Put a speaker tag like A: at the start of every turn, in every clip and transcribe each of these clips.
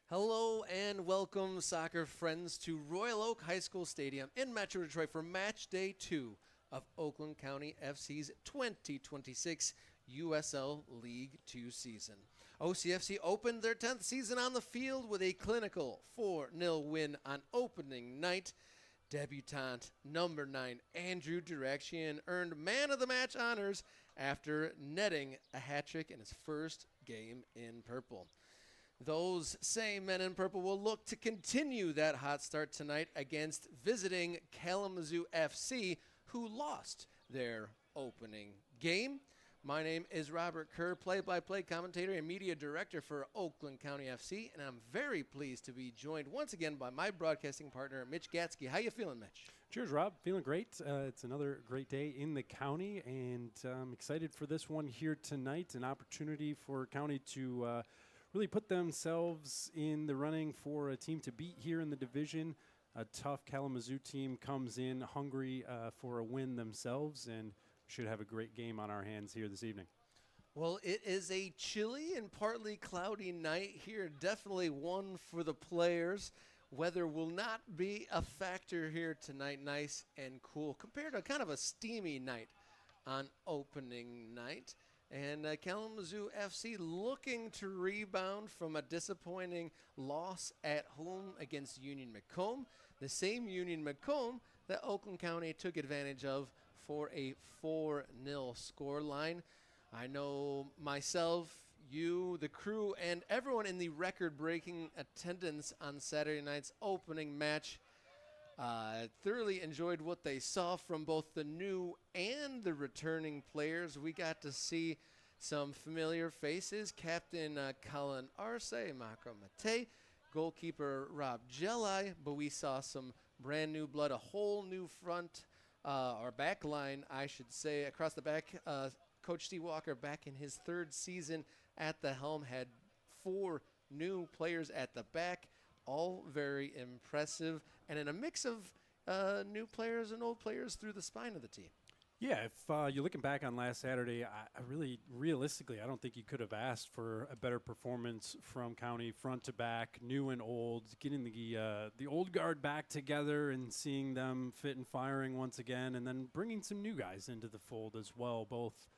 A: Hello and welcome, soccer friends, to Royal Oak High School Stadium in Metro Detroit for Match Day 2 of Oakland County FC's 2026 USL League 2 season. OCFC opened their 10th season on the field with a clinical 4-0 win on opening night. Debutant number 9 Andrew Direction earned man of the match honors after netting a hat trick in his first game in purple. Those same men in purple will look to continue that hot start tonight against visiting Kalamazoo FC, who lost their opening game. My name is Robert Kerr, play-by-play commentator and media director for Oakland County FC, and I'm very pleased to be joined once again by my broadcasting partner, Mitch Gatzke. How you feeling, Mitch?
B: Cheers, Rob. Feeling great. It's another great day in the county, and I'm excited for this one here tonight, an opportunity for county to really put themselves in the running for a team to beat here in the division. A tough Kalamazoo team comes in hungry for a win themselves, and should have a great game on our hands here this evening.
A: Well, it is a chilly and partly cloudy night here. Definitely one for the players. Weather will not be a factor here tonight. Nice and cool compared to kind of a steamy night on opening night. And Kalamazoo FC looking to rebound from a disappointing loss at home against Union Macomb. The same Union Macomb that Oakland County took advantage of for a 4-0 scoreline. I know myself, you, the crew, and everyone in the record-breaking attendance on Saturday night's opening match thoroughly enjoyed what they saw from both the new and the returning players. We got to see some familiar faces. Captain Colin Arce, Marco Mate, goalkeeper Rob Gelli, but we saw some brand new blood, a whole new front, or back line, I should say, across the back. Coach Steve Walker, back in his third season at the helm, had 4 new players at the back. All very impressive, and in a mix of new players and old players through the spine of the team.
B: Yeah, if you're looking back on last Saturday, I really, realistically, I don't think you could have asked for a better performance from County front to back, new and old, getting the old guard back together and seeing them fit and firing once again, and then bringing some new guys into the fold as well, both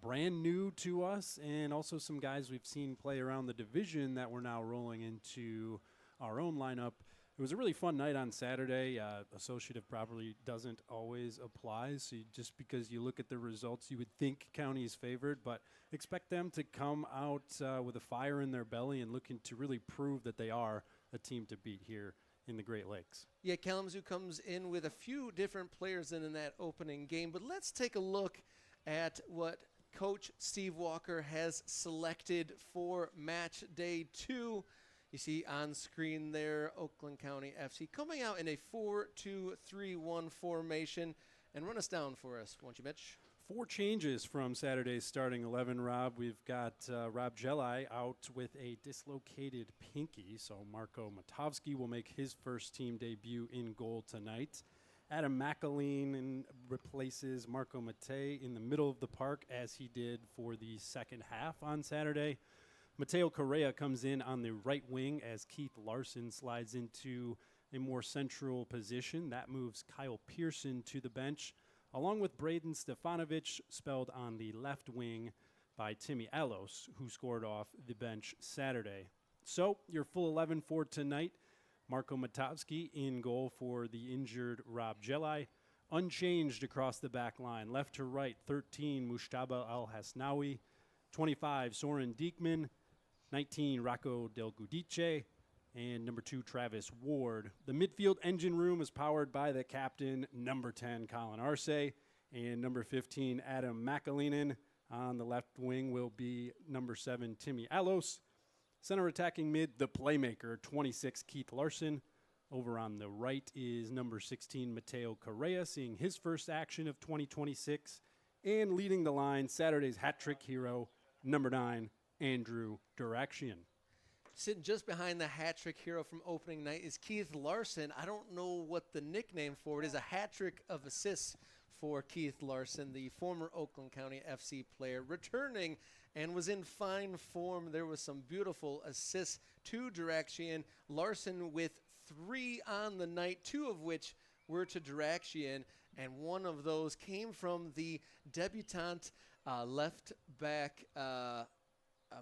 B: brand new to us and also some guys we've seen play around the division that we're now rolling into our own lineup. It was a really fun night on Saturday. Associative probably doesn't always apply, so just because you look at the results, you would think County is favored, but expect them to come out with a fire in their belly and looking to really prove that they are a team to beat here in the Great Lakes.
A: Yeah, Kalamazoo comes in with a few different players in that opening game, but let's take a look at what Coach Steve Walker has selected for match day 2. You see on screen there, Oakland County FC coming out in a 4-2-3-1 formation. And run us down for us, won't you, Mitch?
B: 4 changes from Saturday's starting 11, Rob. We've got Rob Gelli out with a dislocated pinky, so Marco Matovsky will make his first team debut in goal tonight. Adam McAleen replaces Marco Mate in the middle of the park, as he did for the second half on Saturday. Mateo Correa comes in on the right wing as Keith Larson slides into a more central position. That moves Kyle Pearson to the bench, along with Braden Stefanovic, spelled on the left wing by Timmy Alos, who scored off the bench Saturday. So, your full 11 for tonight. Marco Matovsky in goal for the injured Rob Gelli. Unchanged across the back line. Left to right, 13, Mushtaba Al-Hasnawi. 25, Soren Diekman. 19, Rocco Del Gudice. And number 2, Travis Ward. The midfield engine room is powered by the captain, number 10, Colin Arce. And number 15, Adam McAleenan. On the left wing will be number 7, Timmy Alos. Center attacking mid, the playmaker, 26, Keith Larson. Over on the right is number 16, Mateo Correa, seeing his first action of 2026. And leading the line, Saturday's hat-trick hero, number 9, Andrew Direction.
A: Sitting just behind the hat-trick hero from opening night is Keith Larson. I don't know what the nickname for it is. A hat-trick of assists for Keith Larson, the former Oakland County FC player, returning and was in fine form. There was some beautiful assists to Diraxian. Larson with 3 on the night, 2 of which were to Diraxian, and one of those came from the debutant left back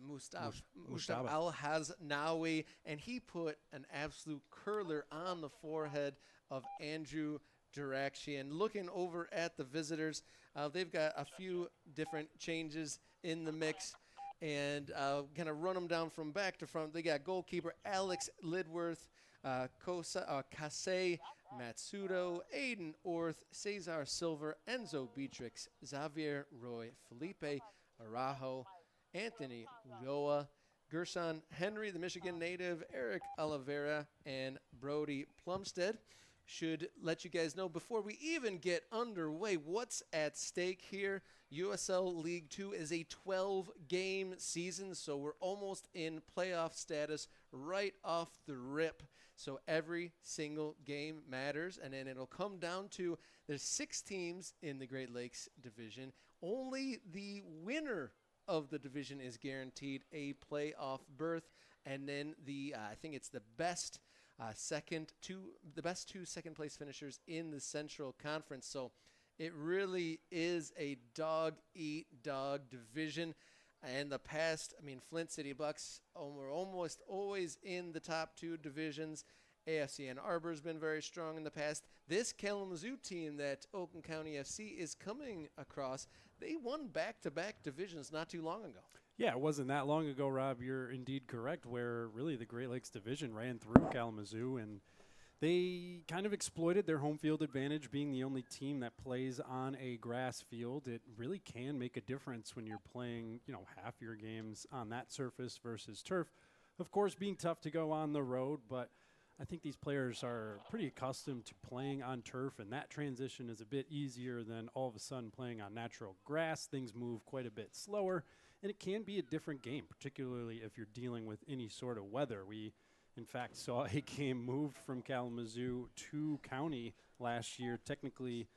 A: Mustafa Al-Haznawi, and he put an absolute curler on the forehead of Andrew Diraxian. Looking over at the visitors, they've got a few different changes in the mix, and kind of run them down from back to front. They got goalkeeper Alex Lidworth, Kase Matsudo, Aiden Orth, Cesar Silver, Enzo Beatrix, Xavier Roy, Felipe Arajo, Anthony Ulloa, Gershon Henry, the Michigan native, Eric Oliveira, and Brody Plumstead. Should let you guys know before we even get underway what's at stake here. USL League 2 is a 12-game season, so we're almost in playoff status right off the rip. So every single game matters, and then it'll come down to there's 6 teams in the Great Lakes division. Only the winner of the division is guaranteed a playoff berth, and then I think it's the best two second place finishers in the Central Conference. So it really is a dog-eat-dog division. And the past, Flint City Bucks were almost always in the top 2 divisions. AFC Ann Arbor has been very strong in the past. This Kalamazoo team that Oakland County FC is coming across, they won back-to-back divisions not too long ago.
B: Yeah, it wasn't that long ago, Rob. You're indeed correct, where really the Great Lakes division ran through Kalamazoo, and they kind of exploited their home field advantage, being the only team that plays on a grass field. It really can make a difference when you're playing, half your games on that surface versus turf. Of course, being tough to go on the road, but I think these players are pretty accustomed to playing on turf, and that transition is a bit easier than all of a sudden playing on natural grass. Things move quite a bit slower, and it can be a different game, particularly if you're dealing with any sort of weather. We, in fact, saw a game moved from Kalamazoo to County last year, technically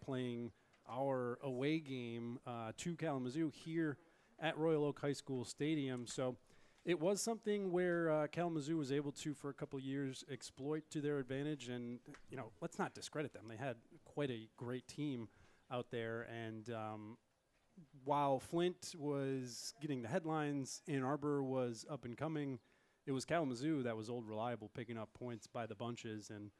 B: playing our away game to Kalamazoo here at Royal Oak High School Stadium. So it was something where Kalamazoo was able to, for a couple years, exploit to their advantage. And, let's not discredit them. They had quite a great team out there. And while Flint was getting the headlines, Ann Arbor was up and coming, it was Kalamazoo that was old reliable, picking up points by the bunches and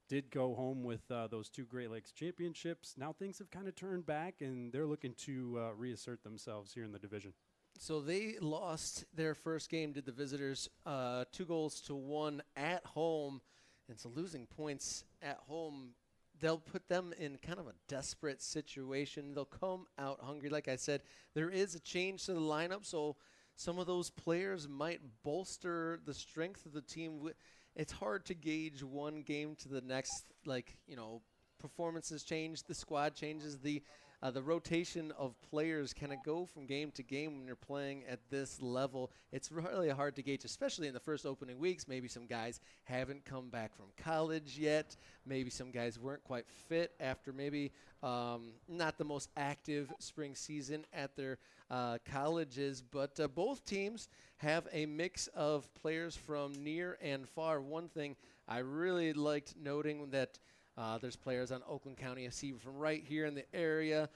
B: did go home with those 2 Great Lakes championships. Now things have kind of turned back, and they're looking to reassert themselves here in the division.
A: So they lost their first game to the visitors, 2-1 at home. And so losing points at home, they'll put them in kind of a desperate situation. They'll come out hungry. Like I said, there is a change to the lineup, so some of those players might bolster the strength of the team. It's hard to gauge one game to the next. Performances change, the squad changes, the rotation of players kind of go from game to game when you're playing at this level. It's really hard to gauge, especially in the first opening weeks. Maybe some guys haven't come back from college yet. Maybe some guys weren't quite fit after maybe not the most active spring season at their colleges. But both teams have a mix of players from near and far. One thing I really liked noting that there's players on Oakland County FC from right here in the area.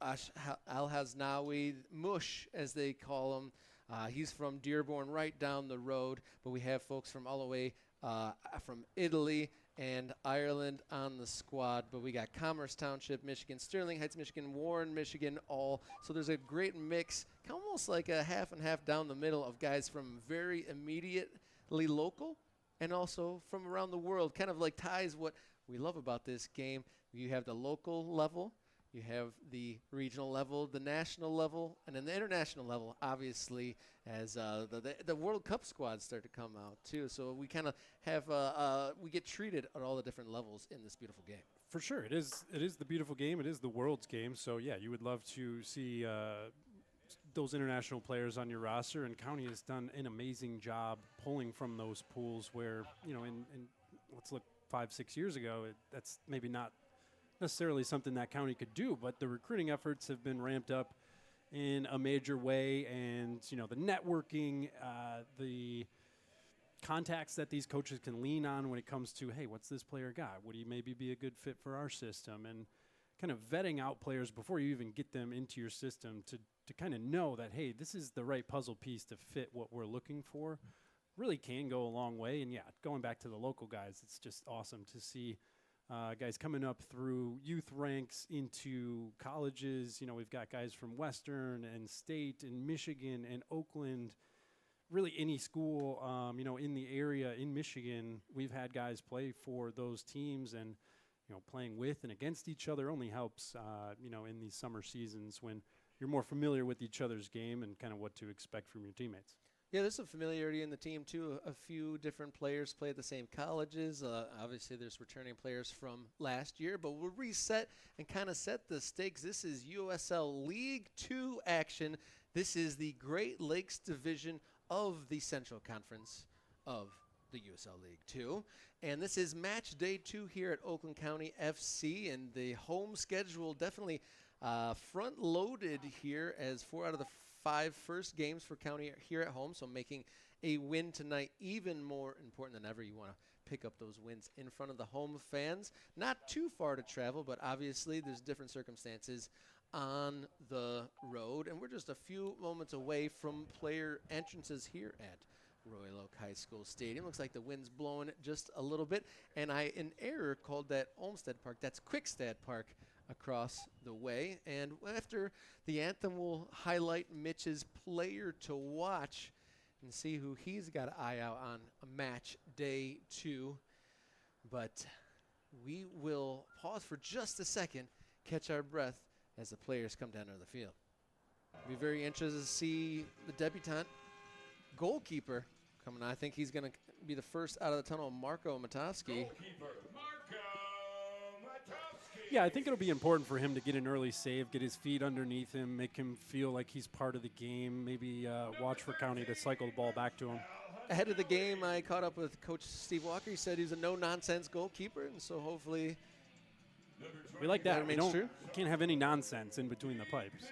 A: Al-Haznawi, Mush, as they call him. He's from Dearborn, right down the road. But we have folks from all the way from Italy and Ireland on the squad. But we got Commerce Township, Michigan, Sterling Heights, Michigan, Warren, Michigan, all. So there's a great mix, almost like a half and half down the middle of guys from very immediately local and also from around the world, kind of like ties what we love about this game. You have the local level, you have the regional level, the national level, and then the international level, obviously, as the World Cup squads start to come out, too. So we kind of have we get treated at all the different levels in this beautiful game.
B: For sure. It is the beautiful game. It is the world's game. So, yeah, you would love to see those international players on your roster, and County has done an amazing job pulling from those pools where, in let's look 5-6 years ago, that's maybe not necessarily something that County could do, but the recruiting efforts have been ramped up, in a major way, and the networking, the contacts that these coaches can lean on when it comes to, hey, what's this player got? Would he maybe be a good fit for our system? And kind of vetting out players before you even get them into your system to kind of know that, hey, this is the right puzzle piece to fit what we're looking for, really can go a long way. And, yeah, going back to the local guys, it's just awesome to see guys coming up through youth ranks into colleges. We've got guys from Western and State and Michigan and Oakland, really any school, in the area in Michigan. We've had guys play for those teams, and playing with and against each other only helps, in these summer seasons when you're more familiar with each other's game and kind of what to expect from your teammates.
A: Yeah, there's some familiarity in the team, too. A few different players play at the same colleges. Obviously, there's returning players from last year, but we'll reset and kind of set the stakes. This is USL League 2 action. This is the Great Lakes Division of the Central Conference of the USL League 2. And this is match day 2 here at Oakland County FC, and the home schedule definitely front-loaded here, as 4 out of the 5 first games for County here at home, so making a win tonight even more important than ever. You want to pick up those wins in front of the home fans. Not too far to travel, but obviously there's different circumstances on the road, and we're just a few moments away from player entrances here at Royal Oak High School Stadium. Looks like the wind's blowing just a little bit, and I, in error, called that Olmsted Park. That's Quickstad Park across the way. And after the anthem, we'll highlight Mitch's player to watch and see who he's got an eye out on a match day 2. But we will pause for just a second, catch our breath as the players come down to the field. Be very interested to see the debutante goalkeeper coming on. I think he's going to be the first out of the tunnel, Marco Matowski.
B: Yeah, I think it'll be important for him to get an early save, get his feet underneath him, make him feel like he's part of the game, maybe watch for County to cycle the ball back to him.
A: Ahead of the game, I caught up with Coach Steve Walker. He said he's a no-nonsense goalkeeper, and so hopefully
B: we like that. We
A: true.
B: can't have any nonsense in between the pipes.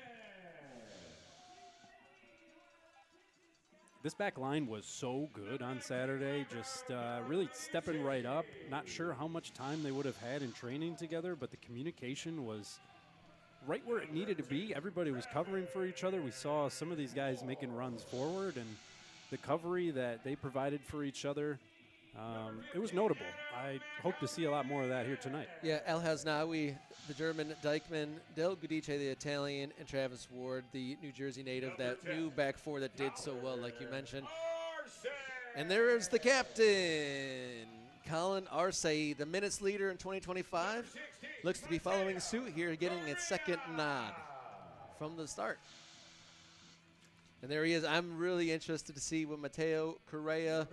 B: This back line was so good on Saturday, just really stepping right up. Not sure how much time they would have had in training together, but the communication was right where it needed to be. Everybody was covering for each other. We saw some of these guys making runs forward, and the coverage that they provided for each other, it was notable. I hope to see a lot more of that here tonight.
A: Yeah, El Haznawi, the German, Dykman, Del Gudice, the Italian, and Travis Ward, the New Jersey native, that new back four that did so well, like you mentioned. And there is the captain, Colin Arce, the minutes leader in 2025. Looks to be following suit here, getting its second nod from the start. And there he is. I'm really interested to see what Mateo Correa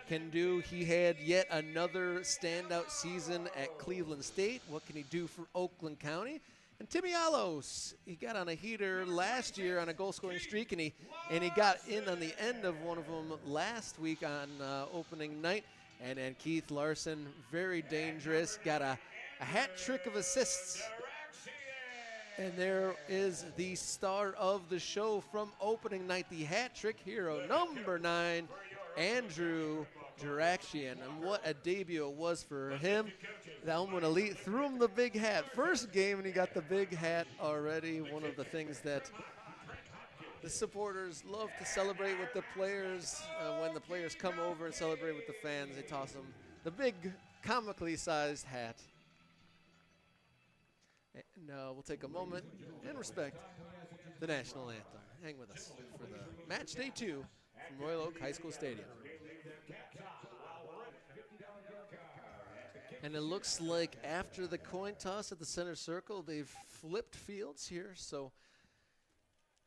A: can do. He had yet another standout season at Cleveland State. What can he do for Oakland County? And Timmy Alos, he got on a heater last year on a goal-scoring streak, and he got in on the end of one of them last week on opening night. And then Keith Larson, very dangerous, got a hat trick of assists. And there is the star of the show from opening night, the hat trick hero, number 9, Andrew Durakshian. And what a debut it was for him. The Elmwood Elite threw him the big hat. First game, and he got the big hat already. One of the things that the supporters love to celebrate with the players. When the players come over and celebrate with the fans, they toss them the big, comically sized hat. And we'll take a moment and respect the national anthem. Hang with us for the match day 2 from Royal Oak High School Stadium. And it looks like after the coin toss at the center circle, they've flipped fields here. So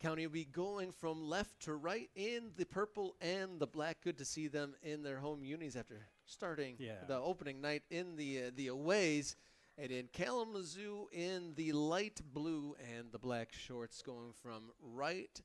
A: County will be going from left to right in the purple and the black. Good to see them in their home unis after starting the opening night in the aways. And in Kalamazoo in the light blue and the black shorts, going from right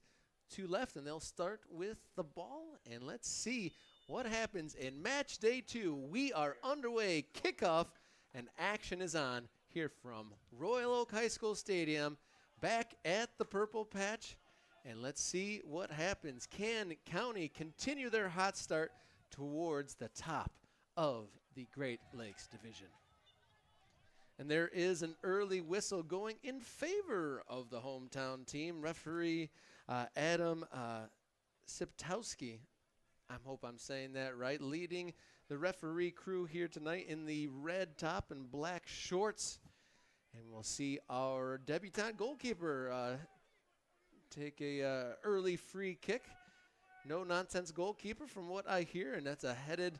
A: to left. And they'll start with the ball. And let's see what happens in match day 2. We are underway. Kickoff and action is on here from Royal Oak High School Stadium. Back at the purple patch. And let's see what happens. Can County continue their hot start towards the top of the Great Lakes Division? And there is an early whistle going in favor of the hometown team. Referee Adam Siptowski, I hope I'm saying that right, leading the referee crew here tonight in the red top and black shorts. And we'll see our debutante goalkeeper take a early free kick. No nonsense goalkeeper from what I hear, and that's a headed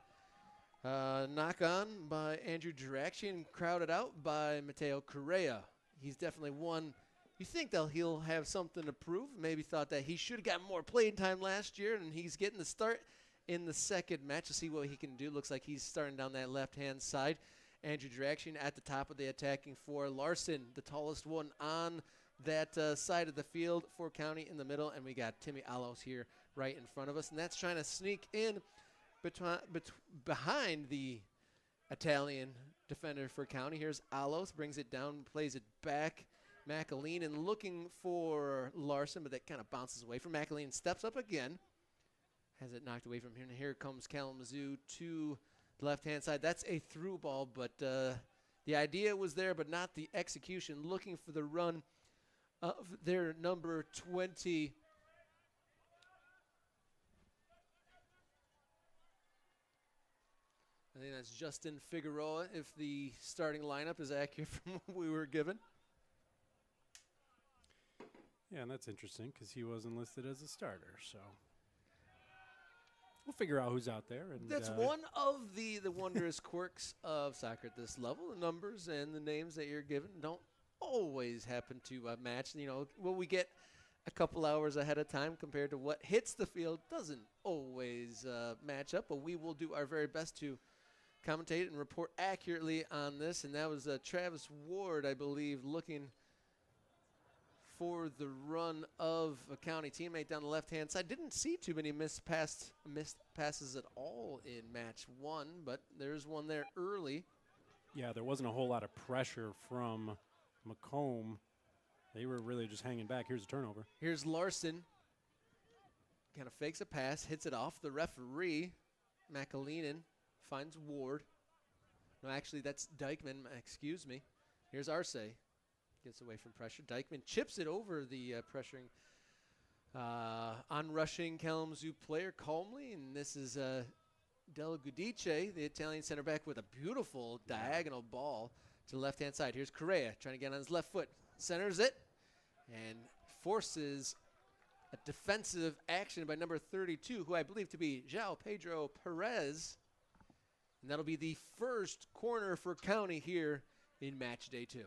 A: knock on by Andrew Jirachi and crowded out by Mateo Correa. He's definitely one. You think that he'll have something to prove. Maybe thought that he should have gotten more playing time last year, and he's getting the start in the second match to see what he can do. Looks like he's starting down that left-hand side. Andrew Jirachi at the top of the attacking four. Larson, the tallest one on that side of the field for County in the middle, and we got Timmy Alos here right in front of us, and that's trying to sneak in behind the Italian defender for County. Here's Alos, brings it down, plays it back. McAleen and looking for Larson, but that kind of bounces away from McAleen. Steps up again, has it knocked away from here, and here comes Kalamazoo to the left-hand side. That's a through ball, but the idea was there, but not the execution. Looking for the run of their number 20. I think that's Justin Figueroa, if the starting lineup is accurate from what we were given.
B: Yeah, and that's interesting because he wasn't listed as a starter, so we'll figure out who's out there. And
A: that's one of the wondrous quirks of soccer at this level. The numbers and the names that you're given don't always happen to match. You know, what we get a couple hours ahead of time compared to what hits the field doesn't always match up, but we will do our very best to commentate and report accurately on this. And that was Travis Ward, I believe, looking for the run of a County teammate down the left-hand side. Didn't see too many missed passes at all in match one, but there's one there early.
B: Yeah, there wasn't a whole lot of pressure from Macomb. They were really just hanging back. Here's a turnover.
A: Here's Larson. Kind of fakes a pass, hits it off the referee. McAleenan finds Ward. No, actually, that's Dykeman. Excuse me. Here's Arce. Gets away from pressure. Dykeman chips it over the pressuring, on-rushing Kalamazoo player calmly. And this is Del Gudice, the Italian center back, with a beautiful diagonal ball to the left-hand side. Here's Correa trying to get on his left foot. Centers it and forces a defensive action by number 32, who I believe to be João Pedro Perez. And that'll be the first corner for County here in match day 2.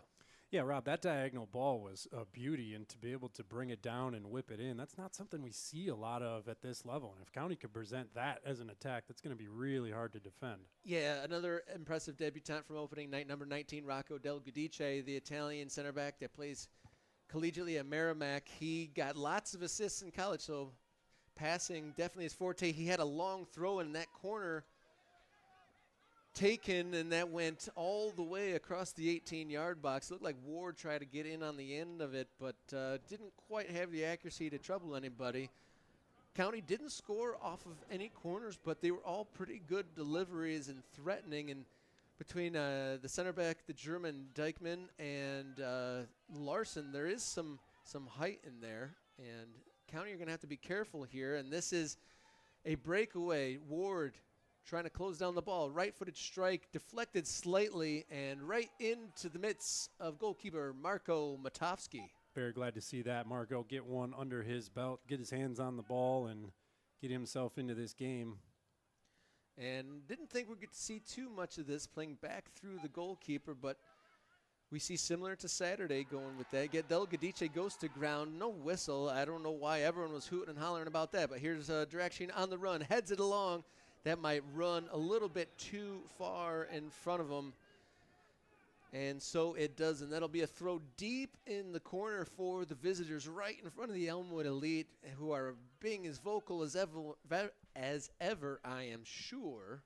B: Yeah, Rob, that diagonal ball was a beauty, and to be able to bring it down and whip it in, that's not something we see a lot of at this level. And if County could present that as an attack, that's going to be really hard to defend.
A: Yeah, another impressive debutant from opening night, number 19, Rocco Del Gudice, the Italian center back that plays collegiately at Merrimack. He got lots of assists in college, so passing definitely his forte. He had a long throw in that corner taken, and that went all the way across the 18-yard box. Looked like Ward tried to get in on the end of it, but didn't quite have the accuracy to trouble anybody. County didn't score off of any corners, but they were all pretty good deliveries and threatening. And between the center back, the German Dykeman, and Larson, there is some height in there. And County are going to have to be careful here. And this is a breakaway. Ward trying to close down the ball. Right-footed strike, deflected slightly, and right into the midst of goalkeeper Marco Matovsky.
B: Very glad to see that. Marco get one under his belt, get his hands on the ball, and get himself into this game.
A: And didn't think we'd get to see too much of this playing back through the goalkeeper, but we see similar to Saturday going with that. Del Gudice goes to ground, no whistle. I don't know why everyone was hooting and hollering about that, but here's Direction on the run, heads it along. That might run a little bit too far in front of him. And so it does, and that'll be a throw deep in the corner for the visitors, right in front of the Elmwood Elite, who are being as vocal as ever, I am sure.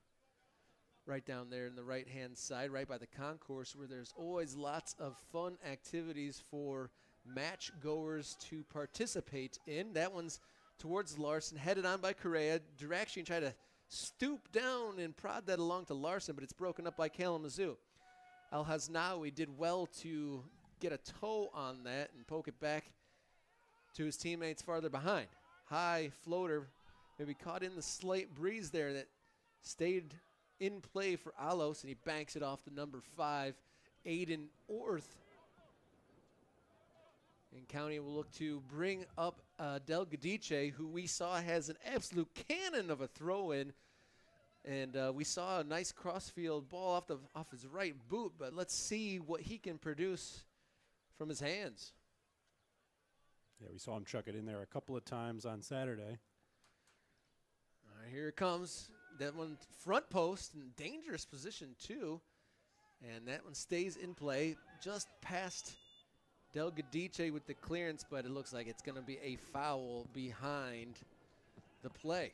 A: Right down there in the right-hand side, right by the concourse, where there's always lots of fun activities for match goers to participate in. That one's towards Larson, headed on by Correa. Direction tried to stoop down and prod that along to Larson, but it's broken up by Kalamazoo. Al-Haznawi did well to get a toe on that and poke it back to his teammates farther behind. High floater, maybe caught in the slight breeze there that stayed in play for Alos, and he banks it off to number 5, Aiden Orth. And County will look to bring up Del Gadice, who we saw has an absolute cannon of a throw-in. And we saw a nice crossfield ball off his right boot, but let's see what he can produce from his hands.
B: Yeah, we saw him chuck it in there a couple of times on Saturday.
A: All right, here it comes. That one front post in dangerous position too. And that one stays in play just past Del Gadice with the clearance, but it looks like it's going to be a foul behind the play.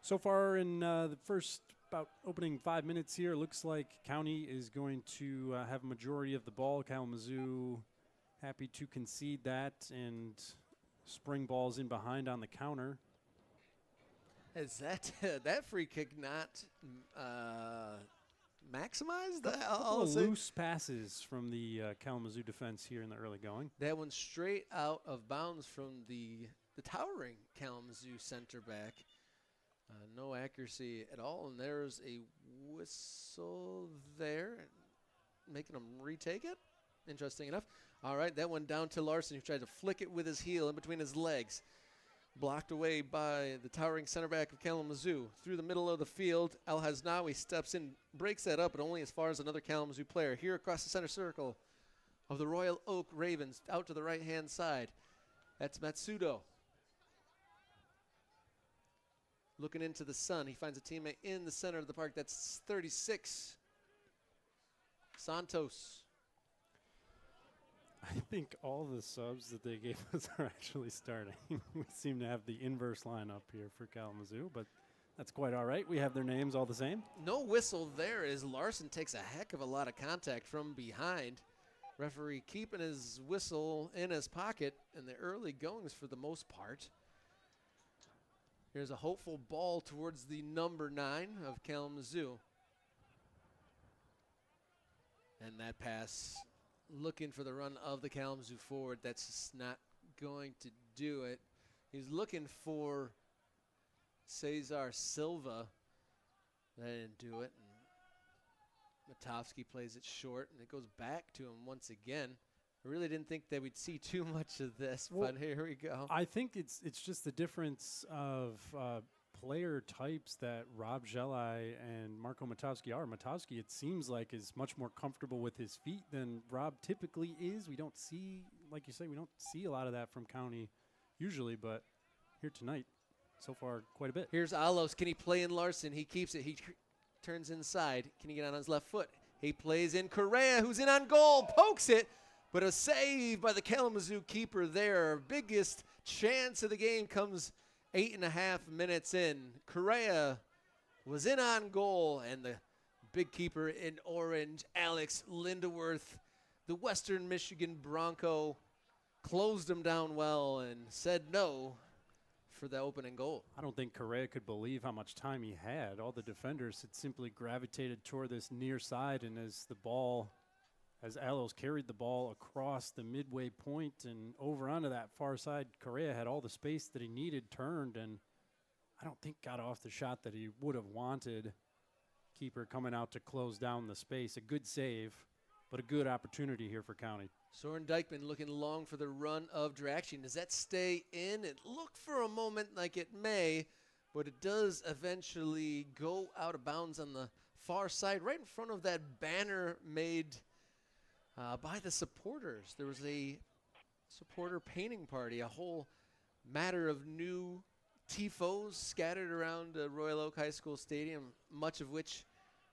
B: So far in the first about opening 5 minutes here, it looks like County is going to have a majority of the ball. Kalamazoo happy to concede that and spring balls in behind on the counter.
A: Is that that free kick not maximized?
B: Couple of loose passes from the Kalamazoo defense here in the early going.
A: That one straight out of bounds from the towering Kalamazoo center back. No accuracy at all, and there's a whistle there, making him retake it. Interesting enough. All right, that one down to Larson, who tried to flick it with his heel in between his legs. Blocked away by the towering center back of Kalamazoo. Through the middle of the field, Al-Haznawi steps in, breaks that up, but only as far as another Kalamazoo player. Here across the center circle of the Royal Oak Ravens, out to the right-hand side. That's Matsudo. Looking into the sun, he finds a teammate in the center of the park. That's 36, Santos.
B: I think all the subs that they gave us are actually starting. We seem to have the inverse lineup here for Kalamazoo, but that's quite all right. We have their names all the same.
A: No whistle there as Larson takes a heck of a lot of contact from behind. Referee keeping his whistle in his pocket in the early goings for the most part. Here's a hopeful ball towards the number 9 of Kalamazoo. And that pass looking for the run of the Kalamazoo forward. That's just not going to do it. He's looking for Cesar Silva. That didn't do it. And Matovsky plays it short, and it goes back to him once again. I really didn't think that we'd see too much of this, but here we go.
B: I think it's just the difference of player types that Rob Jelai and Marco Matovsky are. Matovsky, it seems like, is much more comfortable with his feet than Rob typically is. We don't see, like you say, we don't see a lot of that from County usually, but here tonight, so far, quite a bit.
A: Here's Alos. Can he play in Larson? He keeps it. He turns inside. Can he get on his left foot? He plays in Correa, who's in on goal, pokes it. But a save by the Kalamazoo keeper there. Biggest chance of the game comes 8.5 minutes in. Correa was in on goal, and the big keeper in orange, Alex Lindeworth, the Western Michigan Bronco, closed him down well and said no for the opening goal.
B: I don't think Correa could believe how much time he had. All the defenders had simply gravitated toward this near side, and as Alos carried the ball across the midway point and over onto that far side, Correa had all the space that he needed, turned, and I don't think got off the shot that he would have wanted. Keeper coming out to close down the space. A good save, but a good opportunity here for County.
A: Soren Dykeman looking long for the run of Draction. Does that stay in? It looked for a moment like it may, but it does eventually go out of bounds on the far side, right in front of that banner made by the supporters. There was a supporter painting party, a whole matter of new tifos scattered around Royal Oak High School Stadium, much of which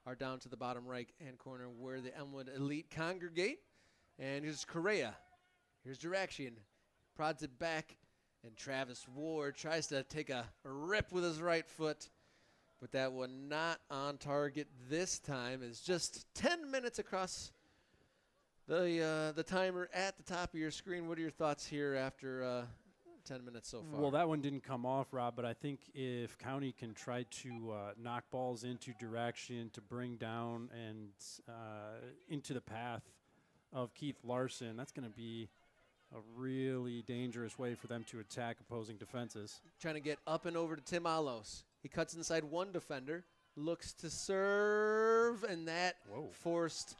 A: are down to the bottom right-hand corner where the Elmwood Elite congregate. And here's Correa. Here's Direction. Prods it back, and Travis Ward tries to take a rip with his right foot, but that one not on target this time. Is just 10 minutes across The timer at the top of your screen. What are your thoughts here after 10 minutes so far?
B: Well, that one didn't come off, Rob, but I think if County can try to knock balls into direction to bring down and into the path of Keith Larson, that's going to be a really dangerous way for them to attack opposing defenses.
A: Trying to get up and over to Tim Alos. He cuts inside one defender, looks to serve, and that forced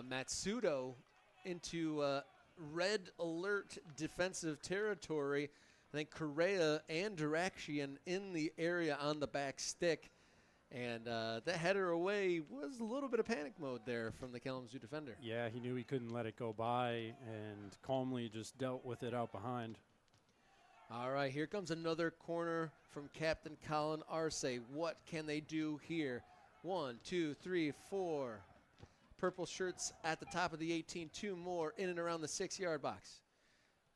A: Matsudo into red alert defensive territory. I think Correa and Diraxian in the area on the back stick. And that header away was a little bit of panic mode there from the Kalamazoo defender.
B: Yeah, he knew he couldn't let it go by and calmly just dealt with it out behind.
A: All right, here comes another corner from Captain Colin Arce. What can they do here? 1, 2, 3, 4. Purple shirts at the top of the 18. 2 more in and around the 6-yard box.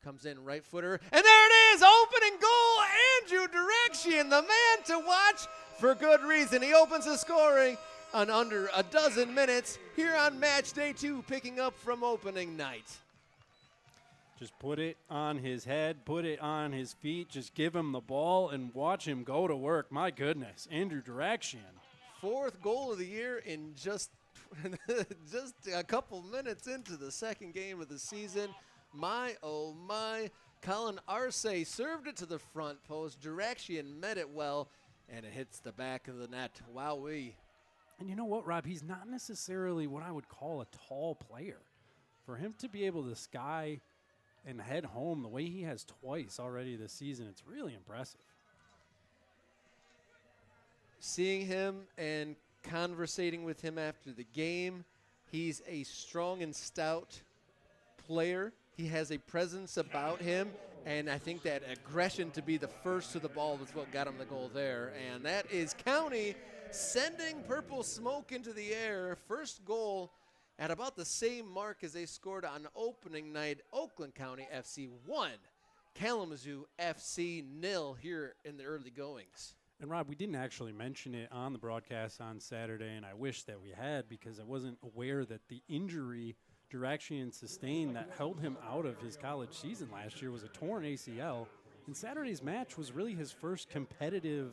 A: Comes in right footer, and there it is! Opening goal, Andrew Diraxian, the man to watch for good reason. He opens the scoring on under a dozen minutes here on match day 2, picking up from opening night.
B: Just put it on his head, put it on his feet, just give him the ball and watch him go to work. My goodness, Andrew Diraxian. 4th
A: goal of the year in just a couple minutes into the second game of the season. My, oh my, Colin Arce served it to the front post. Diraxian met it well, and it hits the back of the net. Wowee.
B: And you know what, Rob? He's not necessarily what I would call a tall player. For him to be able to sky and head home the way he has twice already this season, it's really impressive.
A: Seeing him and conversating with him after the game, he's a strong and stout player. He has a presence about him, and I think that aggression to be the first to the ball was what got him the goal there. And that is County sending purple smoke into the air. First goal at about the same mark as they scored on opening night. Oakland County FC 1, Kalamazoo FC 0 here in the early goings.
B: And, Rob, we didn't actually mention it on the broadcast on Saturday, and I wish that we had because I wasn't aware that the injury Diraxian sustained that held him out of his college season last year was a torn ACL. And Saturday's match was really his first competitive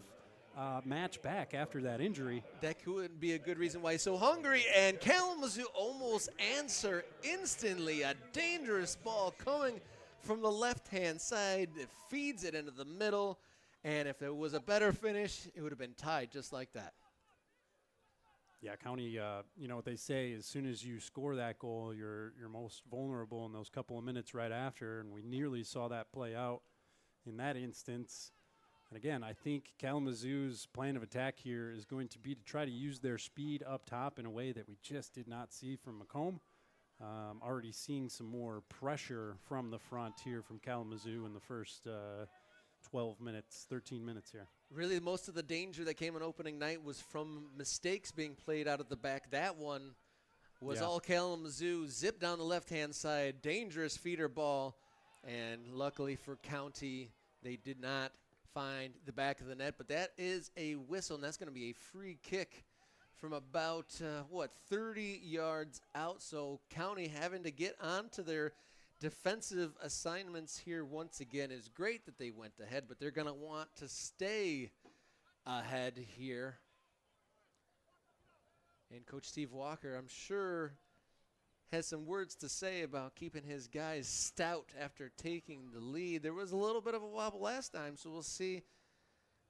B: match back after that injury.
A: That could be a good reason why he's so hungry. And Kalamazoo almost answer instantly. A dangerous ball coming from the left-hand side. It feeds it into the middle. And if there was a better finish, it would have been tied just like that.
B: Yeah, County, you know what they say, as soon as you score that goal, you're most vulnerable in those couple of minutes right after, and we nearly saw that play out in that instance. And again, I think Kalamazoo's plan of attack here is going to be to try to use their speed up top in a way that we just did not see from Macomb. Already seeing some more pressure from the front here from Kalamazoo in the first 12 minutes, 13 minutes here.
A: Really, most of the danger that came on opening night was from mistakes being played out of the back. That one was all Kalamazoo. Zip down the left-hand side, dangerous feeder ball. And luckily for County, they did not find the back of the net. But that is a whistle, and that's going to be a free kick from about, 30 yards out. So County having to get onto their defensive assignments here once again. Is great that they went ahead, but they're going to want to stay ahead here. And Coach Steve Walker, I'm sure, has some words to say about keeping his guys stout after taking the lead. There was a little bit of a wobble last time, so we'll see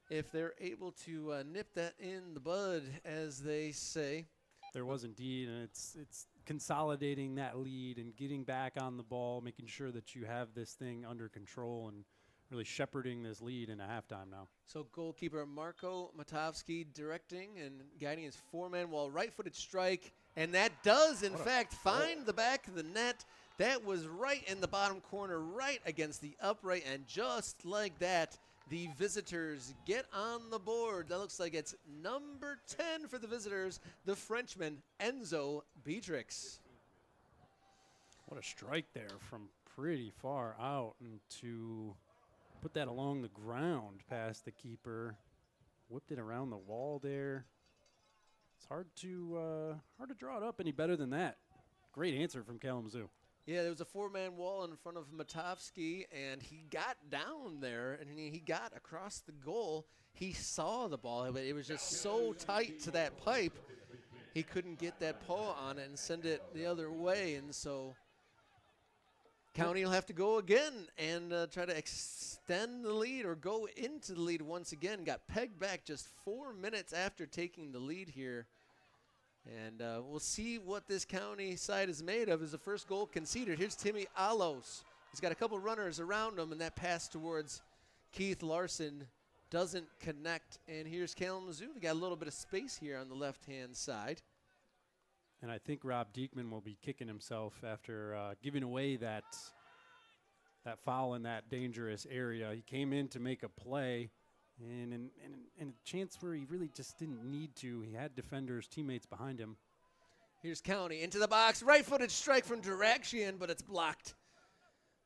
A: if they're able to nip that in the bud, as they say.
B: There was indeed, and it's consolidating that lead and getting back on the ball, making sure that you have this thing under control and really shepherding this lead into halftime now.
A: So goalkeeper Marco Matovsky directing and guiding his foreman while right-footed strike, and that does, in fact, find the back of the net. That was right in the bottom corner, right against the upright, and just like that, the visitors get on the board. That looks like it's number 10 for the visitors, the Frenchman, Enzo Beatrix.
B: What a strike there from pretty far out, and to put that along the ground past the keeper. Whipped it around the wall there. It's hard to draw it up any better than that. great answer from Kalamazoo.
A: Yeah, there was a four-man wall in front of Matovsky, and he got down there, and he got across the goal. He saw the ball, but it was just so tight to that pipe, he couldn't get that paw on it and send it the other way. And so County will have to go again and try to extend the lead or go into the lead once again. Got pegged back just 4 minutes after taking the lead here. And we'll see what this County side is made of as the first goal conceded. Here's Timmy Alos. He's got a couple runners around him, and that pass towards Keith Larson doesn't connect. And here's Kalamazoo. They got a little bit of space here on the left-hand side.
B: And I think Rob Diekman will be kicking himself after giving away that foul in that dangerous area. He came in to make a play. And a chance where he really just didn't need to. He had defenders, teammates behind him.
A: Here's County into the box. Right-footed strike from Diraxian, but it's blocked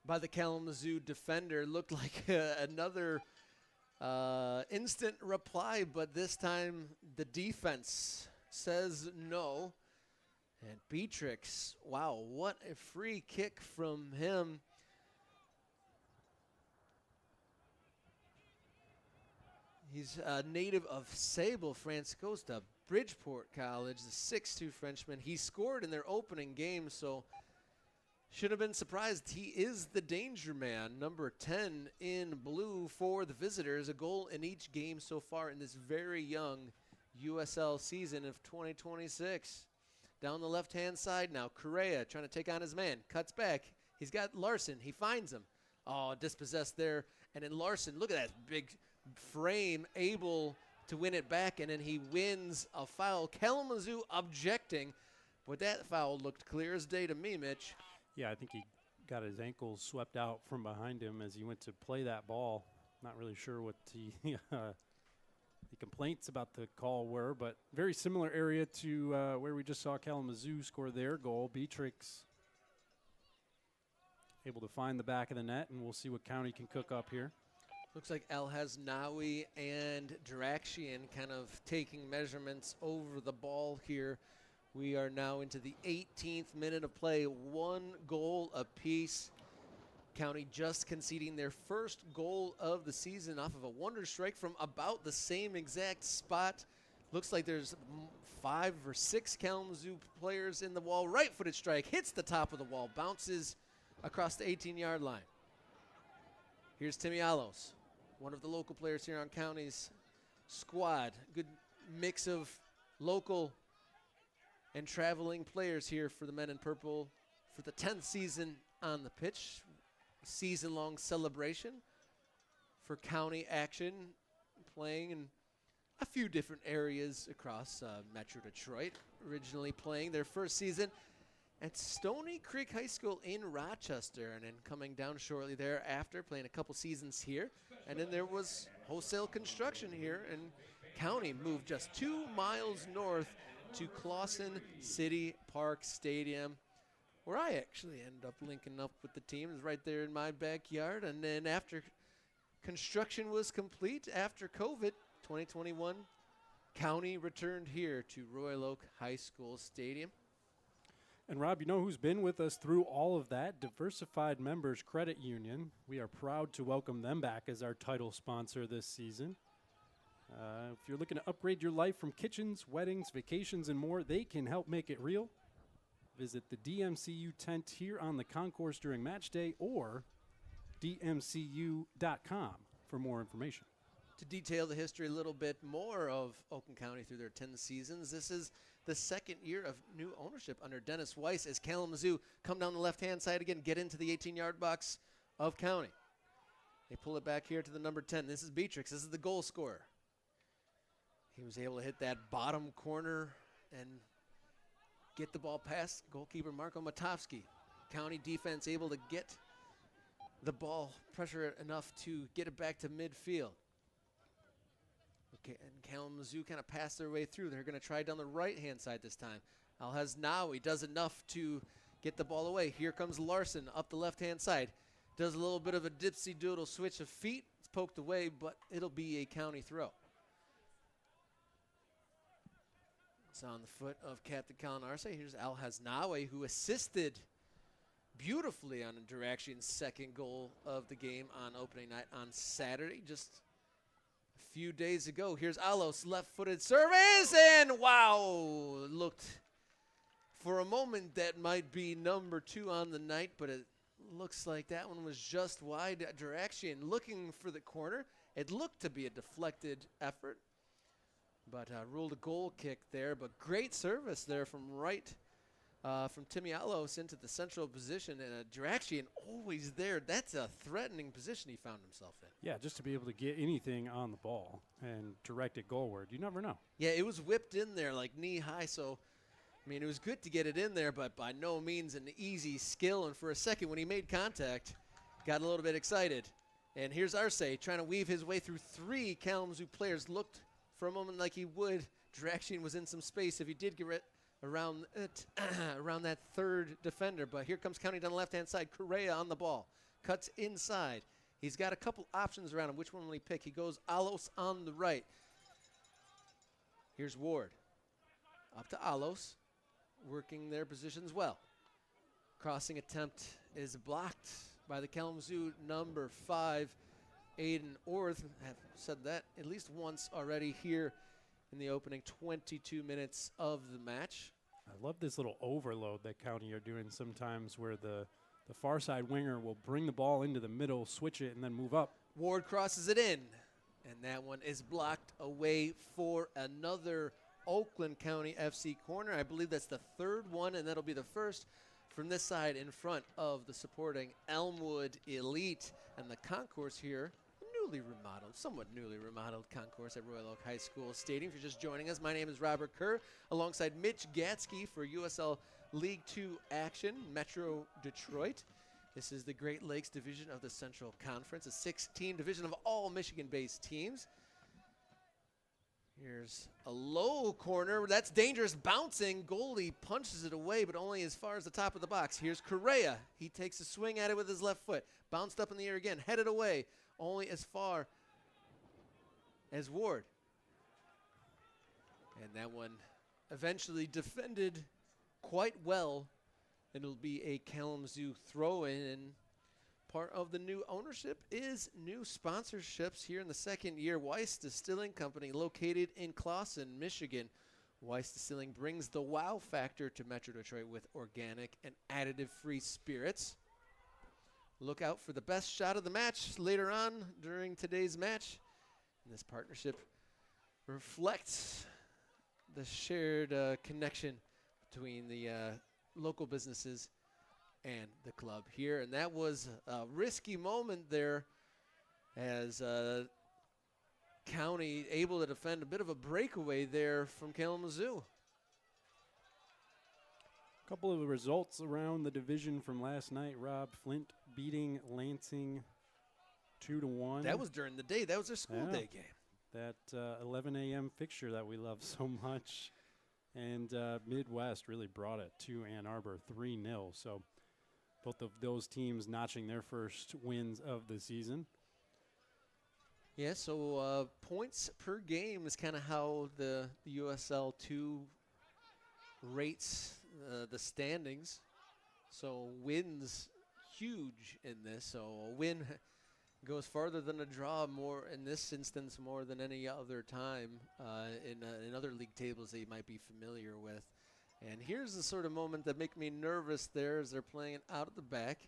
A: by the Kalamazoo defender. Looked like another instant reply, but this time the defense says no. And Beatrix, wow, what a free kick from him. He's a native of Sable, France, goes to Bridgeport College, the 6'2 Frenchman. He scored in their opening game, so should have been surprised. He is the danger man, number 10 in blue for the visitors. A goal in each game so far in this very young USL season of 2026. Down the left-hand side now, Correa trying to take on his man. Cuts back. He's got Larson. He finds him. Oh, dispossessed there. And then Larson, look at that big frame, able to win it back, and then he wins a foul. Kalamazoo objecting, but that foul looked clear as day to me, Mitch.
B: Yeah, I think he got his ankles swept out from behind him as he went to play that ball. Not really sure what the complaints about the call were, but very similar area to where we just saw Kalamazoo score their goal. Beatrix able to find the back of the net, and we'll see what County can cook up here.
A: Looks like El Hasnawi and Diraxian kind of taking measurements over the ball here. We are now into the 18th minute of play, 1 goal apiece. County just conceding their first goal of the season off of a wonder strike from about the same exact spot. Looks like there's 5 or 6 Kalamazoo players in the wall. Right-footed strike, hits the top of the wall, bounces across the 18-yard line. Here's Timmy Alos, one of the local players here on County's squad. Good mix of local and traveling players here for the men in purple for the 10th season on the pitch. Season-long celebration for County action, playing in a few different areas across Metro Detroit. Originally playing their first season at Stony Creek High School in Rochester, and then coming down shortly thereafter, playing a couple seasons here. And then there was wholesale construction here, and County moved just 2 miles north to Clawson City Park Stadium, where I actually ended up linking up with the team. It was right there in my backyard. And then after construction was complete, after COVID, 2021, County returned here to Royal Oak High School Stadium.
B: And Rob, you know who's been with us through all of that? Diversified Members Credit Union. We are proud to welcome them back as our title sponsor this season. If you're looking to upgrade your life from kitchens, weddings, vacations, and more, they can help make it real. Visit the DMCU tent here on the concourse during match day or dmcu.com for more information.
A: To detail the history a little bit more of Oakland County through their 10 seasons, this is the second year of new ownership under Dennis Weiss as Kalamazoo come down the left-hand side again, get into the 18-yard box of County. They pull it back here to the number 10. This is Beatrix. This is the goal scorer. He was able to hit that bottom corner and get the ball past goalkeeper Marco Matovsky. County defense able to get the ball, pressure it enough to get it back to midfield. Okay, and Kalamazoo kind of passed their way through. They're going to try down the right-hand side this time. Al Hasnawi does enough to get the ball away. Here comes Larson up the left-hand side. Does a little bit of a dipsy-doodle switch of feet. It's poked away, but it'll be a County throw. It's on the foot of Captain Colin Arce. Here's Al Hasnawi, who assisted beautifully on Durakshian's second goal of the game on opening night on Saturday, just a few days ago. Here's Alos, left-footed service, and wow, looked for a moment that might be number 2 on the night, but it looks like that one was just wide. Durakshian looking for the corner. It looked to be a deflected effort, but ruled a goal kick there. But great service there from from Timmy Alos into the central position, and Durakshian always there. That's a threatening position he found himself in.
B: Yeah, just to be able to get anything on the ball and direct it goalward. You never know.
A: Yeah, it was whipped in there like knee high, so I mean, it was good to get it in there, but by no means an easy skill. And for a second, when he made contact, got a little bit excited. And here's Arce trying to weave his way through 3 Kalamazoo players. Looked for a moment like he would. Durakshian was in some space if he did get around it, around that third defender. But here comes County down the left-hand side. Correa on the ball. Cuts inside. He's got a couple options around him. Which one will he pick? He goes Alos on the right. Here's Ward. Up to Alos. Working their positions well. Crossing attempt is blocked by the Kalamazoo number 5, Aiden Orth. I've said that at least once already here in the opening 22 minutes of the match.
B: I love this little overload that County are doing sometimes where the far side winger will bring the ball into the middle, switch it, and then move up.
A: Ward crosses it in, and that one is blocked away for another Oakland County FC corner. I believe that's the 3rd one, and that'll be the first from this side in front of the supporting Elmwood Elite. And the concourse here, somewhat newly remodeled concourse at Royal Oak High School Stadium. If you're just joining us, my name is Robert Kerr, alongside Mitch Gatzke for USL League 2 action, Metro Detroit. This is the Great Lakes division of the Central Conference, a 6-team division of all Michigan-based teams. Here's a low corner. That's dangerous. Bouncing. Goalie punches it away, but only as far as the top of the box. Here's Correa. He takes a swing at it with his left foot. Bounced up in the air again. Headed away. Only as far as Ward. And that one eventually defended quite well. It'll be a Kalamazoo throw-in. And part of the new ownership is new sponsorships here in the second year. Weiss Distilling Company, located in Clawson, Michigan. Weiss Distilling brings the wow factor to Metro Detroit with organic and additive-free spirits. Look out for the best shot of the match later on during today's match. And this partnership reflects the shared connection between the local businesses and the club here. And that was a risky moment there as County able to defend a bit of a breakaway there from Kalamazoo.
B: A couple of the results around the division from last night, Rob. Flint beating Lansing 2-1.
A: That was during the day. That was their school day game.
B: That 11 a.m. fixture that we love so much. And Midwest really brought it to Ann Arbor 3-0. So both of those teams notching their first wins of the season.
A: Yeah, so points per game is kind of how the USL 2 rates the standings. So wins huge in this. So a win goes farther than a draw, more in this instance more than any other time in other league tables that you might be familiar with. And here's the sort of moment that make me nervous there as they're playing it out at the back.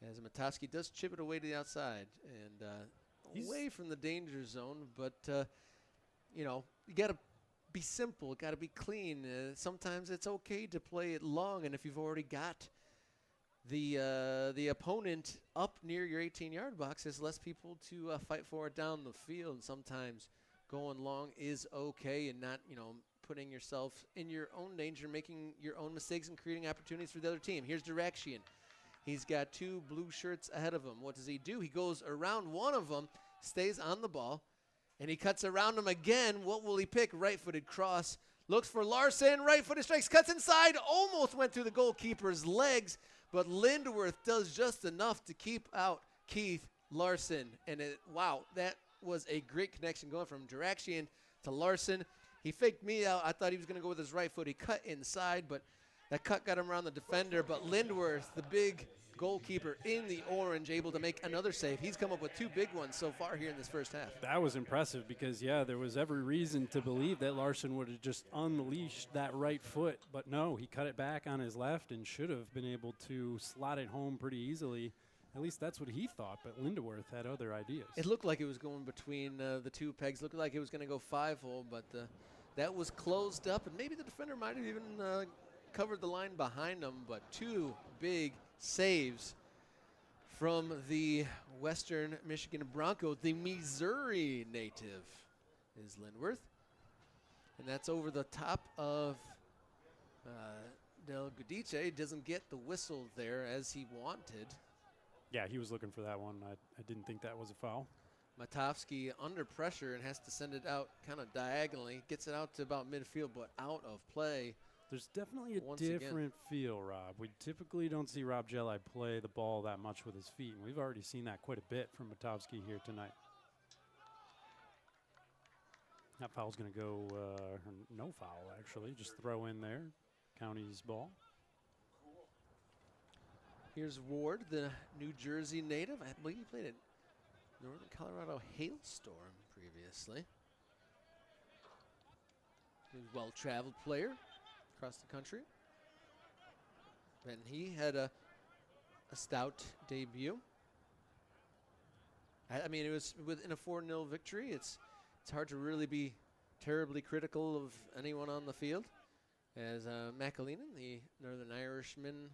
A: As Matowski does chip it away to the outside and away from the danger zone. But, you know, you got to be simple, got to be clean. Sometimes it's okay to play it long, and if you've already got the opponent up near your 18-yard box, there's less people to fight for it down the field. And sometimes going long is okay, and not, you know, putting yourself in your own danger, making your own mistakes and creating opportunities for the other team. Here's Durakshian. He's got 2 blue shirts ahead of him. What does he do? He goes around one of them, stays on the ball, and he cuts around him again. What will he pick? Right-footed cross. Looks for Larson. Right-footed strikes. Cuts inside. Almost went through the goalkeeper's legs, but Lindworth does just enough to keep out Keith Larson. And wow, that was a great connection going from Durakshian to Larson. He faked me out. I thought he was going to go with his right foot. He cut inside, but that cut got him around the defender. But Lindworth, the big goalkeeper in the orange, able to make another save. He's come up with 2 big ones so far here in this first half.
B: That was impressive because, yeah, there was every reason to believe that Larson would have just unleashed that right foot. But no, he cut it back on his left and should have been able to slot it home pretty easily. At least that's what he thought, but Lindworth had other ideas.
A: It looked like it was going between the 2 pegs. Looked like it was going to go 5-hole, but that was closed up, and maybe the defender might have even covered the line behind him, but 2 big saves from the Western Michigan Bronco. The Missouri native is Lindworth, and that's over the top of Del Gudice. Doesn't get the whistle there as he wanted.
B: Yeah, he was looking for that one. I didn't think that was a foul.
A: Matovsky under pressure and has to send it out kind of diagonally. Gets it out to about midfield, but out of play.
B: There's definitely a different feel, Rob. We typically don't see Rob Jelli play the ball that much with his feet, and we've already seen that quite a bit from Matovsky here tonight. That foul's going to go, no foul, actually. Just throw in there. County's ball.
A: Here's Ward, the New Jersey native. I believe he played at Northern Colorado Hailstorm previously. He's a well-traveled player across the country. And he had a stout debut. I mean, it was within a 4-0 victory. It's hard to really be terribly critical of anyone on the field. As McAleenan, the Northern Irishman,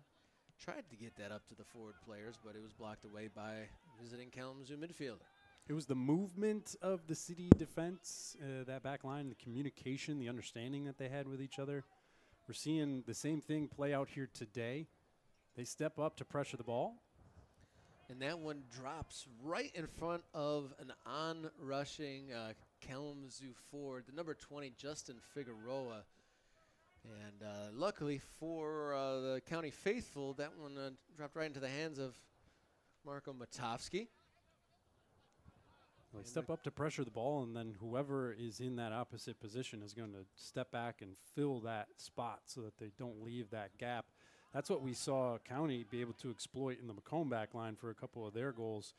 A: tried to get that up to the forward players, but it was blocked away by visiting Kalamazoo midfielder.
B: It was the movement of the city defense, that back line, the communication, the understanding that they had with each other. We're seeing the same thing play out here today. They step up to pressure the ball.
A: And that one drops right in front of an on-rushing Kalamazoo forward, the number 20, Justin Figueroa. And luckily for the County faithful, that one dropped right into the hands of Marco Matovsky.
B: They step up to pressure the ball, and then whoever is in that opposite position is going to step back and fill that spot so that they don't leave that gap. That's what we saw County be able to exploit in the Macomb back line for a couple of their goals,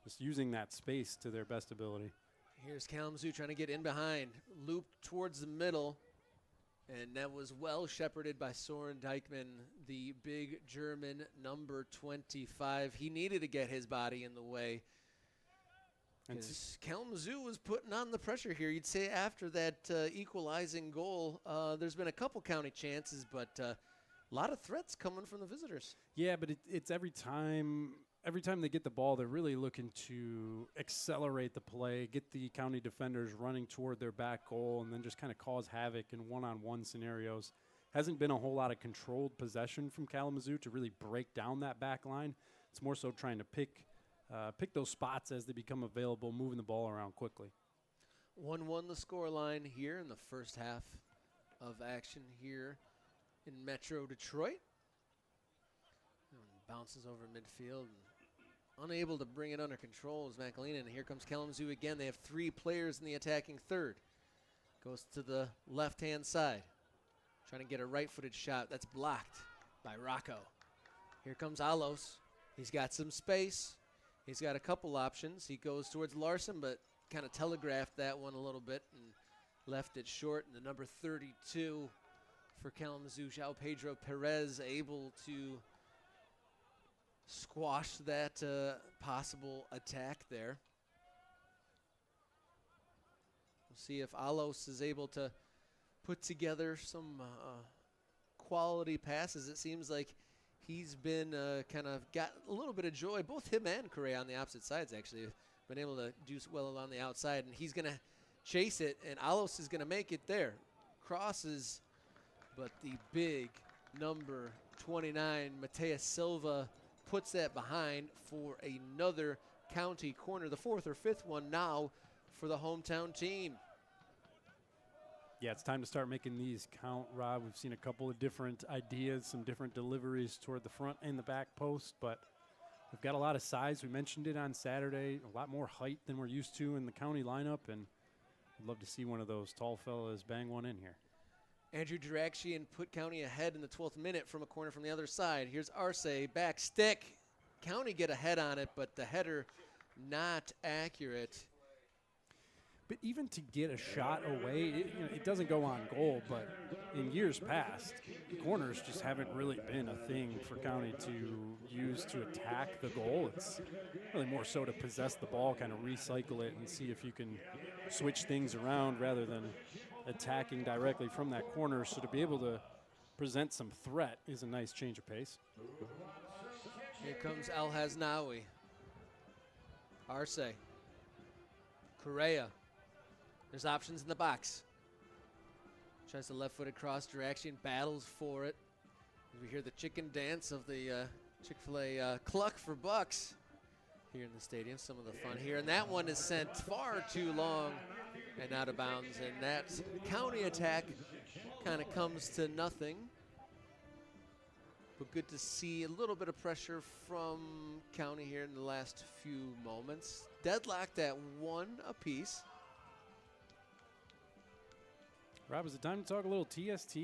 B: just using that space to their best ability.
A: Here's Kalamazoo trying to get in behind, looped towards the middle, and that was well shepherded by Soren Dykman, the big German number 25. He needed to get his body in the way. Because Kalamazoo was putting on the pressure here. You'd say after that equalizing goal, there's been a couple County chances, but a lot of threats coming from the visitors.
B: Yeah, but it's every time they get the ball, they're really looking to accelerate the play, get the County defenders running toward their back goal, and then just kind of cause havoc in one-on-one scenarios. Hasn't been a whole lot of controlled possession from Kalamazoo to really break down that back line. It's more so trying to pick those spots as they become available, moving the ball around quickly.
A: 1-1 the score line here in the first half of action here in Metro Detroit. And bounces over midfield. And unable to bring it under control is McAleenan. And here comes Kalamazoo again. They have 3 players in the attacking third. Goes to the left-hand side. Trying to get a right-footed shot. That's blocked by Rocco. Here comes Alos. He's got some space. He's got a couple options. He goes towards Larson, but kind of telegraphed that one a little bit and left it short. And the number 32 for Kalamazoo, João Pedro Perez, able to squash that possible attack there. We'll see if Alos is able to put together some quality passes. It seems like he's been kind of got a little bit of joy. Both him and Correa on the opposite sides actually have been able to do well along the outside. And he's going to chase it, and Alos is going to make it there. Crosses, but the big number 29, Mateus Silva, puts that behind for another County corner. The 4th or 5th one now for the hometown team.
B: Yeah, it's time to start making these count, Rob. We've seen a couple of different ideas, some different deliveries toward the front and the back post, but we've got a lot of size. We mentioned it on Saturday, a lot more height than we're used to in the County lineup, and I'd love to see one of those tall fellas bang one in here.
A: Andrew Durakshian put County ahead in the 12th minute from a corner from the other side. Here's Arce, back stick. County get a head on it, but the header not accurate.
B: But even to get a shot away, it doesn't go on goal, but in years past, corners just haven't really been a thing for County to use to attack the goal. It's really more so to possess the ball, kind of recycle it, and see if you can switch things around rather than attacking directly from that corner. So to be able to present some threat is a nice change of pace.
A: Here comes Al Haznawi. Arce. Correa. There's options in the box. Tries the left-footed cross direction, battles for it. We hear the chicken dance of the Chick-fil-A cluck for bucks here in the stadium. Some of the fun here. And that one is sent far too long and out of bounds. And that County attack kind of comes to nothing. But good to see a little bit of pressure from County here in the last few moments. Deadlocked at 1 apiece.
B: Rob, is it time to talk a little TST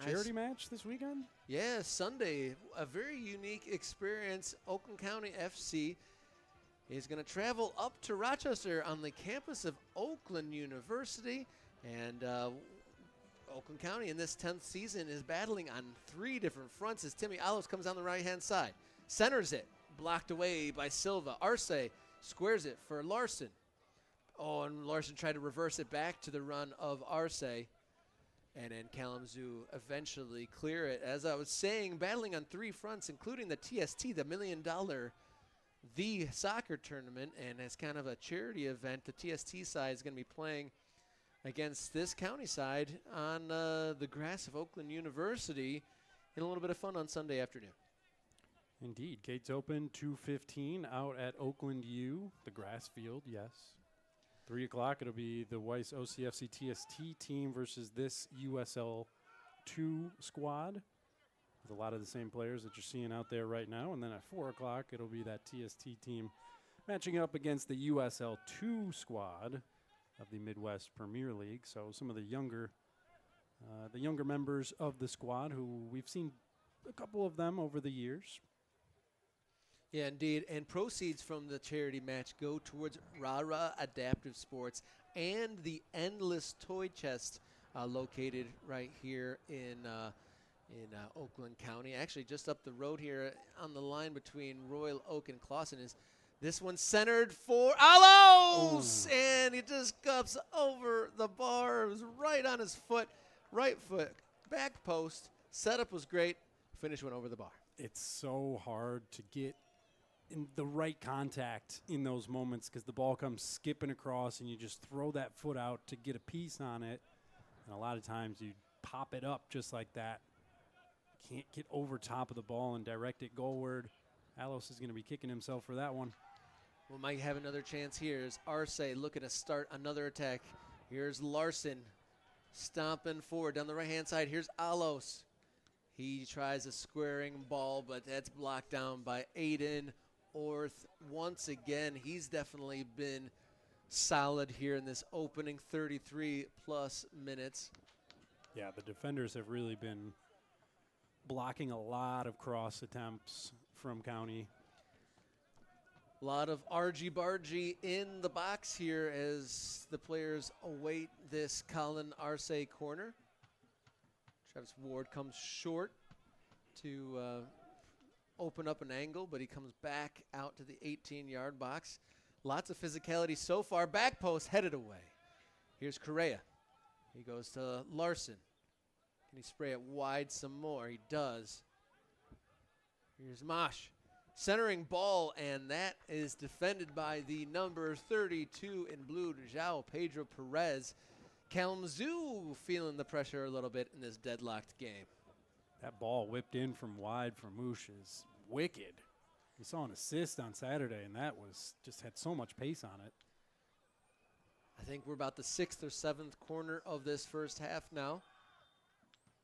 B: charity match this weekend?
A: Yeah, Sunday, a very unique experience. Oakland County FC is going to travel up to Rochester on the campus of Oakland University. And Oakland County in this 10th season is battling on 3 different fronts as Timmy Alos comes down the right-hand side. Centers it, blocked away by Silva. Arce squares it for Larson. Oh, and Larson tried to reverse it back to the run of Arce. And then Kalamazoo eventually clear it. As I was saying, battling on 3 fronts, including the TST, the $1 million The Soccer Tournament. And as kind of a charity event, the TST side is going to be playing against this county side on the grass of Oakland University in a little bit of fun on Sunday afternoon.
B: Indeed. Gates open 2:15 out at Oakland U, the grass field, yes. 3 o'clock, it'll be the Weiss OCFC TST team versus this USL 2 squad with a lot of the same players that you're seeing out there right now. And then at 4 o'clock, it'll be that TST team matching up against the USL 2 squad of the Midwest Premier League. So some of the younger members of the squad who we've seen a couple of them over the years.
A: Yeah, indeed. And proceeds from the charity match go towards Rara Adaptive Sports and the Endless Toy Chest located right here in Oakland County. Actually, just up the road here on the line between Royal Oak and Clawson is this one centered for Alos! Ooh. And he just cups over the bar. It was right on his foot, right foot, back post. Setup was great. Finish went over the bar.
B: It's so hard to get in the right contact in those moments because the ball comes skipping across and you just throw that foot out to get a piece on it. And a lot of times you pop it up just like that. Can't get over top of the ball and direct it goalward. Alos is going to be kicking himself for that one.
A: We might have another chance here as Arce looking to start another attack. Here's Larson stomping forward down the right-hand side. Here's Alos. He tries a squaring ball, but that's blocked down by Aiden Orth. Once again, he's definitely been solid here in this opening 33-plus minutes.
B: Yeah, the defenders have really been blocking a lot of cross attempts from County.
A: A lot of argy-bargy in the box here as the players await this Colin Arce corner. Travis Ward comes short to open up an angle, but he comes back out to the 18-yard box. Lots of physicality so far. Back post headed away. Here's Correa. He goes to Larson. Can he spray it wide some more? He does. Here's Mosh. Centering ball, and that is defended by the number 32 in blue, João Pedro Perez. Kalamazoo feeling the pressure a little bit in this deadlocked game.
B: That ball whipped in from wide for Moosh is wicked. We saw an assist on Saturday, and that was just had so much pace on it.
A: I think we're about the 6th or 7th corner of this first half now.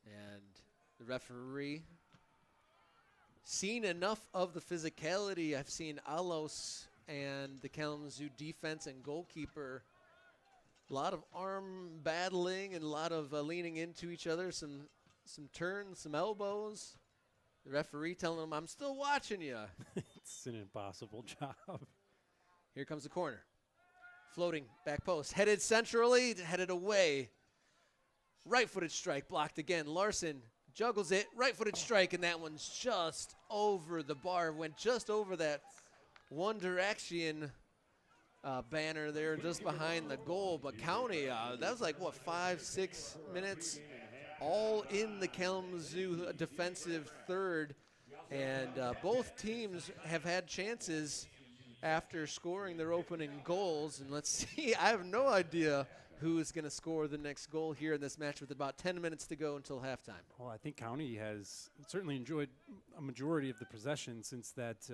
A: And the referee seen enough of the physicality. I've seen Alos and the Kalamazoo defense and goalkeeper A lot of arm battling and a lot of leaning into each other, some turns, some elbows. The referee telling him, I'm still watching you.
B: It's an impossible job.
A: Here comes the corner. Floating back post. Headed centrally, headed away. Right-footed strike blocked again. Larson juggles it. Right-footed strike, and that one's just over the bar. Went just over that One Direction banner there just behind the goal. But County, that was like, 5-6 minutes all in the Kalamazoo defensive third. And both teams have had chances after scoring their opening goals. And let's see, I have no idea who is going to score the next goal here in this match with about 10 minutes to go until halftime.
B: Well, I think County has certainly enjoyed a majority of the possession since that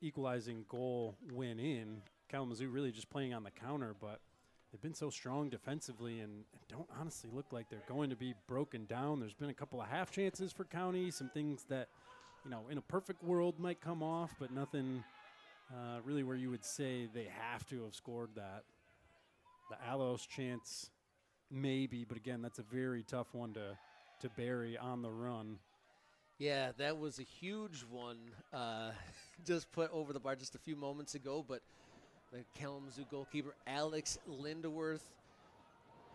B: equalizing goal went in. Kalamazoo really just playing on the counter, but they've been so strong defensively and don't honestly look like they're going to be broken down. There's been a couple of half chances for County, some things that, in a perfect world might come off, but nothing really where you would say they have to have scored that. The Alos chance, maybe, but again, that's a very tough one to bury on the run.
A: Yeah, that was a huge one just put over the bar just a few moments ago, but the Kalamazoo goalkeeper, Alex Lindeworth,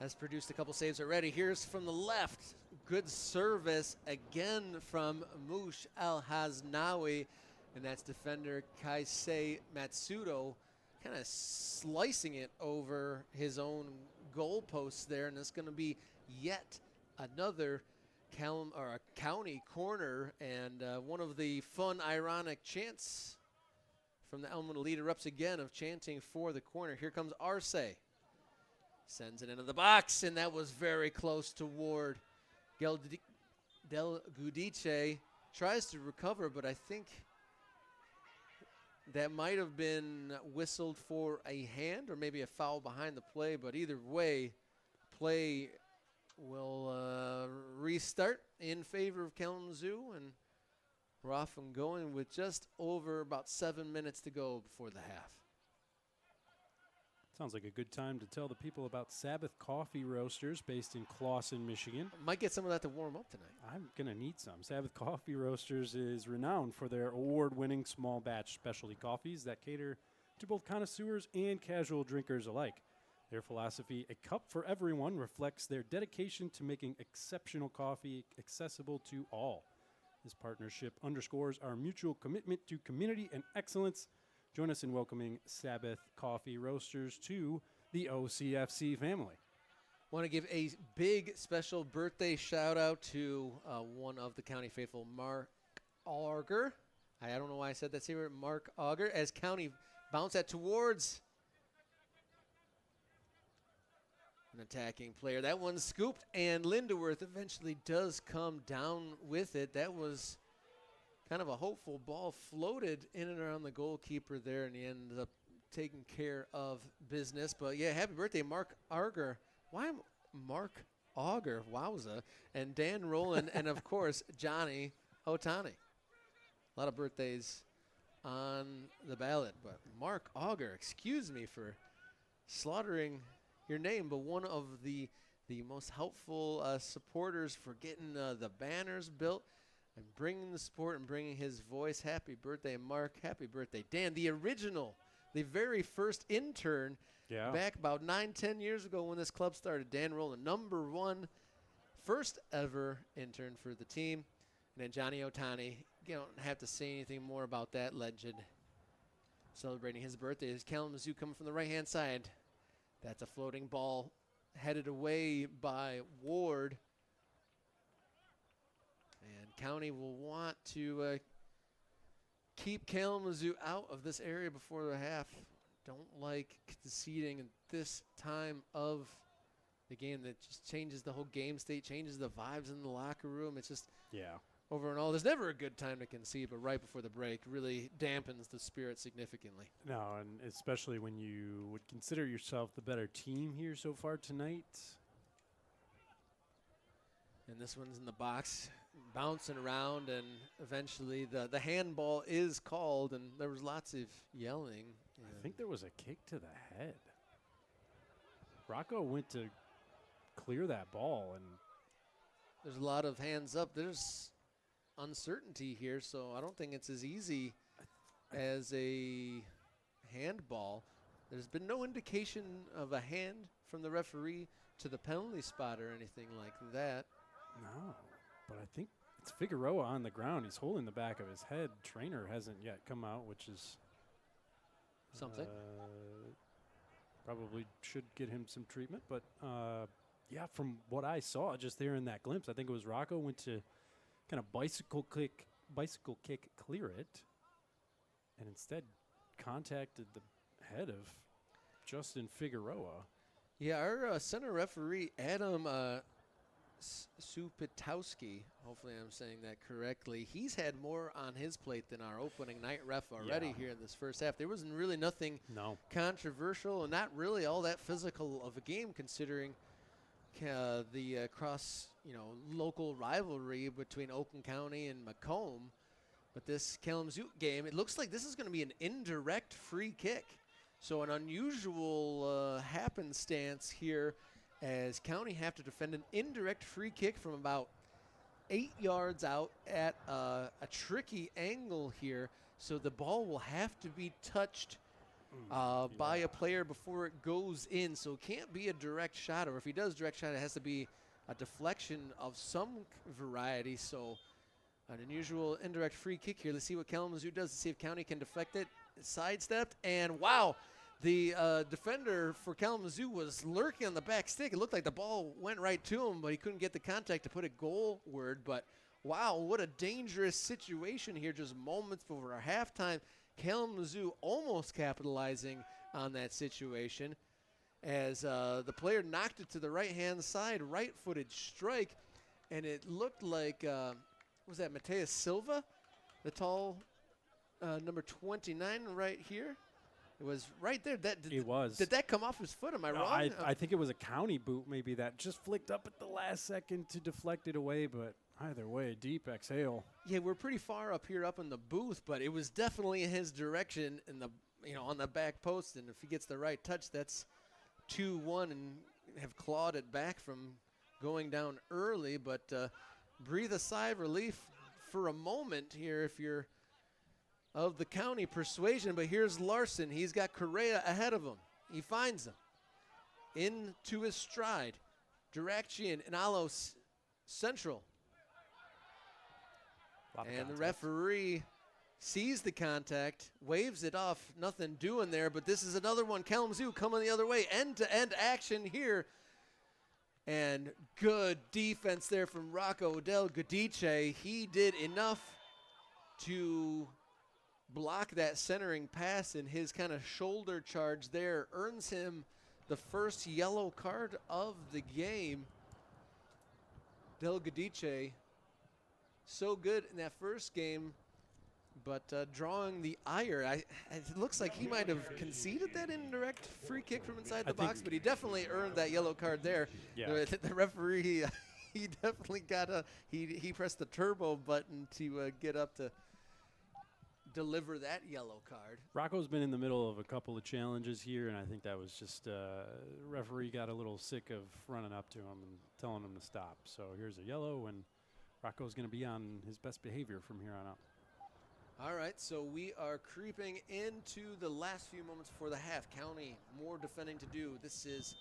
A: has produced a couple saves already. Here's from the left. Good service again from Mush Al-Haznawi, and that's defender Kaisei Matsudo, kind of slicing it over his own goalposts there, and it's going to be yet another county corner, and one of the fun, ironic chants from the Elmwood Elite erupts again of chanting for the corner. Here comes Arce. Sends it into the box, and that was very close to Ward. Del Gudice tries to recover, but I think that might have been whistled for a hand or maybe a foul behind the play, but either way, play will restart in favor of Kalamazoo, and we're off and going with just over about 7 minutes to go before the half.
B: Sounds like a good time to tell the people about Sabbath Coffee Roasters based in Clawson, Michigan.
A: Might get some of that to warm up tonight.
B: I'm going to need some. Sabbath Coffee Roasters is renowned for their award-winning small batch specialty coffees that cater to both connoisseurs and casual drinkers alike. Their philosophy, a cup for everyone, reflects their dedication to making exceptional coffee accessible to all. This partnership underscores our mutual commitment to community and excellence. Join us in welcoming Sabbath Coffee Roasters to the OCFC family.
A: Want to give a big special birthday shout out to one of the County faithful, Mark Auger. I don't know why I said that. See, Mark Auger, as County bounce that towards an attacking player. That one's scooped, and Lindeworth eventually does come down with it. That was kind of a hopeful ball, floated in and around the goalkeeper there, and he ended up taking care of business. But, yeah, happy birthday, Mark Auger. Why Mark Auger? Wowza. And Dan Rowland, and, of course, Johnny Otani. A lot of birthdays on the ballot. But Mark Auger, excuse me for slaughtering your name, but one of the most helpful supporters for getting the banners built and bringing the support and bringing his voice. Happy birthday, Mark. Happy birthday, Dan. The original, the very first intern back about 9-10 years ago when this club started. Dan Rowland, #1, first ever intern for the team. And then Johnny Otani. You don't have to say anything more about that legend. Celebrating his birthday is Kalamazoo coming from the right-hand side. That's a floating ball headed away by Ward. And County will want to keep Kalamazoo out of this area before the half. Don't like conceding at this time of the game. That just changes the whole game state, changes the vibes in the locker room. It's just over and all. There's never a good time to concede, but right before the break really dampens the spirit significantly.
B: No, and especially when you would consider yourself the better team here so far tonight.
A: And this one's in the box, bouncing around, and eventually the handball is called, and there was lots of yelling.
B: I think there was a kick to the head. Rocco went to clear that ball, and
A: There's a lot of hands up. There's uncertainty here, so I don't think it's as easy as a handball. There's been no indication of a hand from the referee to the penalty spot or anything like that.
B: no. But I think it's Figueroa on the ground. He's holding the back of his head. Trainer hasn't yet come out, which is
A: Something.
B: Probably should get him some treatment. But, yeah, from what I saw just there in that glimpse, I think it was Rocco went to kind of bicycle kick clear it, and instead contacted the head of Justin Figueroa.
A: Yeah, our center referee, Adam Supitowski, hopefully I'm saying that correctly, he's had more on his plate than our opening night ref already here in this first half. There wasn't really nothing controversial and not really all that physical of a game considering the local rivalry between Oakland County and Macomb. But this Kalamazoo game, it looks like this is going to be an indirect free kick. So an unusual happenstance here as County have to defend an indirect free kick from about 8 yards out at a tricky angle here. So the ball will have to be touched by a player before it goes in. So it can't be a direct shot, or if he does direct shot, it has to be a deflection of some variety. So an unusual indirect free kick here. Let's see what Kalamazoo does to see if County can deflect it. Sidestepped, and wow, the defender for Kalamazoo was lurking on the back stick. It looked like the ball went right to him, but he couldn't get the contact to put it goalward. But wow, what a dangerous situation here just moments before our halftime. Kalamazoo almost capitalizing on that situation as the player knocked it to the right-hand side, right-footed strike, and it looked like, was that Mateus Silva, the tall number 29 right here? It was right there.
B: It was.
A: Did that come off his foot? Am I wrong?
B: I think it was a County boot maybe that just flicked up at the last second to deflect it away, but either way, deep exhale.
A: Yeah, we're pretty far up here up in the booth, but it was definitely in his direction in the on the back post, and if he gets the right touch, that's 2-1 and have clawed it back from going down early, but breathe a sigh of relief for a moment here if you're of the County persuasion. But here's Larson. He's got Correa ahead of him. He finds him into his stride. Diraction and Alos Central. And the referee sees the contact, waves it off, nothing doing there, but this is another one. Kalamazoo coming the other way, end-to-end action here. And good defense there from Rocco Del Gatzke. He did enough to block that centering pass, and his kind of shoulder charge there earns him the first yellow card of the game. Del Gatzke, so good in that first game, but drawing the ire. It looks like he might have conceded that indirect free kick from inside the box, but he definitely earned that yellow card there.
B: Yeah.
A: The referee, he definitely got he pressed the turbo button to get up to deliver that yellow card.
B: Rocco's been in the middle of a couple of challenges here, and I think that was just referee got a little sick of running up to him and telling him to stop. So here's a yellow, and Rocco's going to be on his best behavior from here on out.
A: All right, so we are creeping into the last few moments before the half. County, more defending to do. This is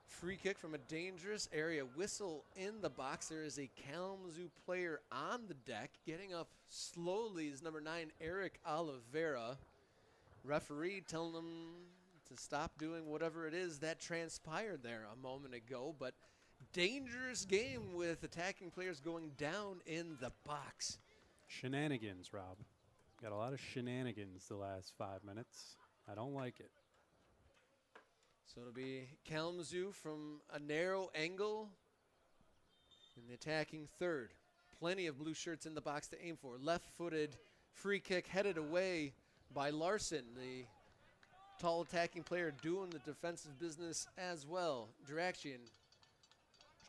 A: free kick from a dangerous area. Whistle in the box. There is a Kalamazoo player on the deck. Getting up slowly is number 9, Eric Oliveira. Referee telling him to stop doing whatever it is that transpired there a moment ago. But dangerous game with attacking players going down in the box.
B: Shenanigans, Rob. Got a lot of shenanigans the last 5 minutes. I don't like it.
A: So it'll be Kalamazoo from a narrow angle in the attacking third. Plenty of blue shirts in the box to aim for. Left-footed free kick headed away by Larson, the tall attacking player doing the defensive business as well. Diraction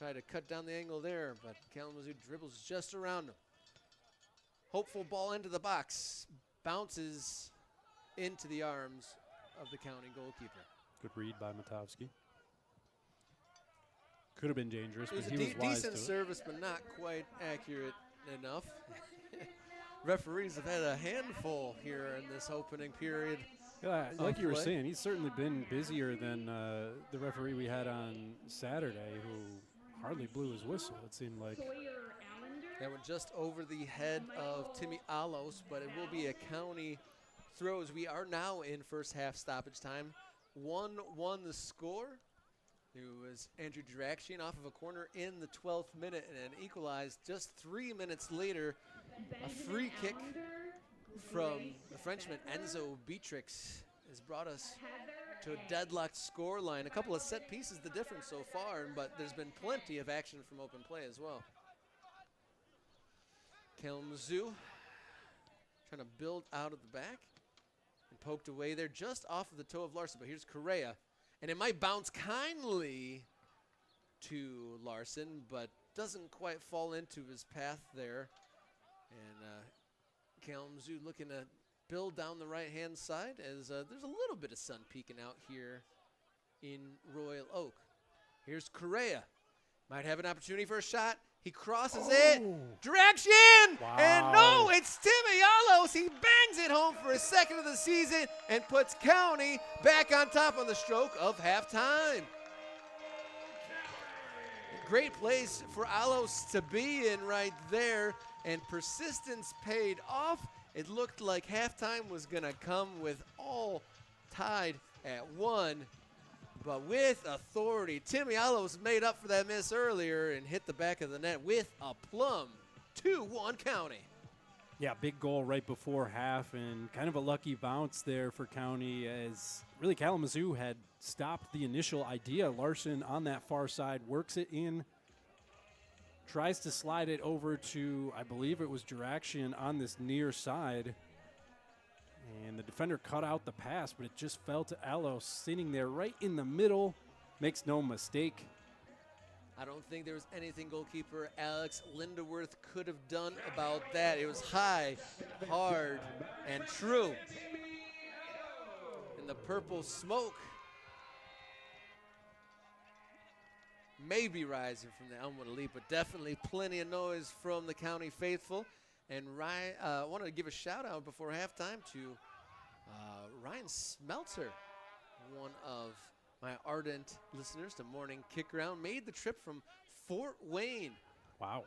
A: tried to cut down the angle there, but Kalamazoo dribbles just around him. Hopeful ball into the box. Bounces into the arms of the County goalkeeper.
B: Good read by Matowski. Could have been dangerous,
A: It was
B: but
A: a
B: he was wise
A: decent
B: to it.
A: service, but not quite accurate enough. Referees have had a handful here in this opening period.
B: Yeah, like you were
A: play.
B: saying, he's certainly been busier than the referee we had on Saturday, who hardly blew his whistle, it seemed like.
A: That went just over the head of Timmy Alos, but it will be a county throws. We are now in first half stoppage time. 1-1 the score. It was Andrew Drakshian off of a corner in the 12th minute and equalized just 3 minutes later. A free kick from the Frenchman Enzo Beatrix has brought us to a deadlocked score line. A couple of set pieces the difference so far, but there's been plenty of action from open play as well. Kalamazoo trying to build out of the back and poked away there just off of the toe of Larson, but here's Correa. And it might bounce kindly to Larson, but doesn't quite fall into his path there. And Kalamazoo looking to build down the right-hand side as there's a little bit of sun peeking out here in Royal Oak. Here's Correa. Might have an opportunity for a shot. He crosses it. Direction!
B: Wow.
A: And no, it's Timmy Alos. He bangs it home for his second of the season and puts County back on top on the stroke of halftime. Great place for Alos to be in right there, and persistence paid off. It looked like halftime was going to come with all tied at 1. But with authority, Timmy Alos made up for that miss earlier and hit the back of the net with a plum. 2-1 County.
B: Yeah, big goal right before half, and kind of a lucky bounce there for County, as really Kalamazoo had stopped the initial idea. Larson on that far side works it in, tries to slide it over to, I believe it was Duraction on this near side. And the defender cut out the pass, but it just fell to Alos sitting there right in the middle. Makes no mistake.
A: I don't think there was anything goalkeeper Alex Lindeworth could have done about that. It was high, hard, and true. And the purple smoke may be rising from the Elmwood Elite, but definitely plenty of noise from the County faithful. And I wanted to give a shout out before halftime to Ryan Smelter, one of my ardent listeners to Morning Kick Around, made the trip from Fort Wayne.
B: Wow.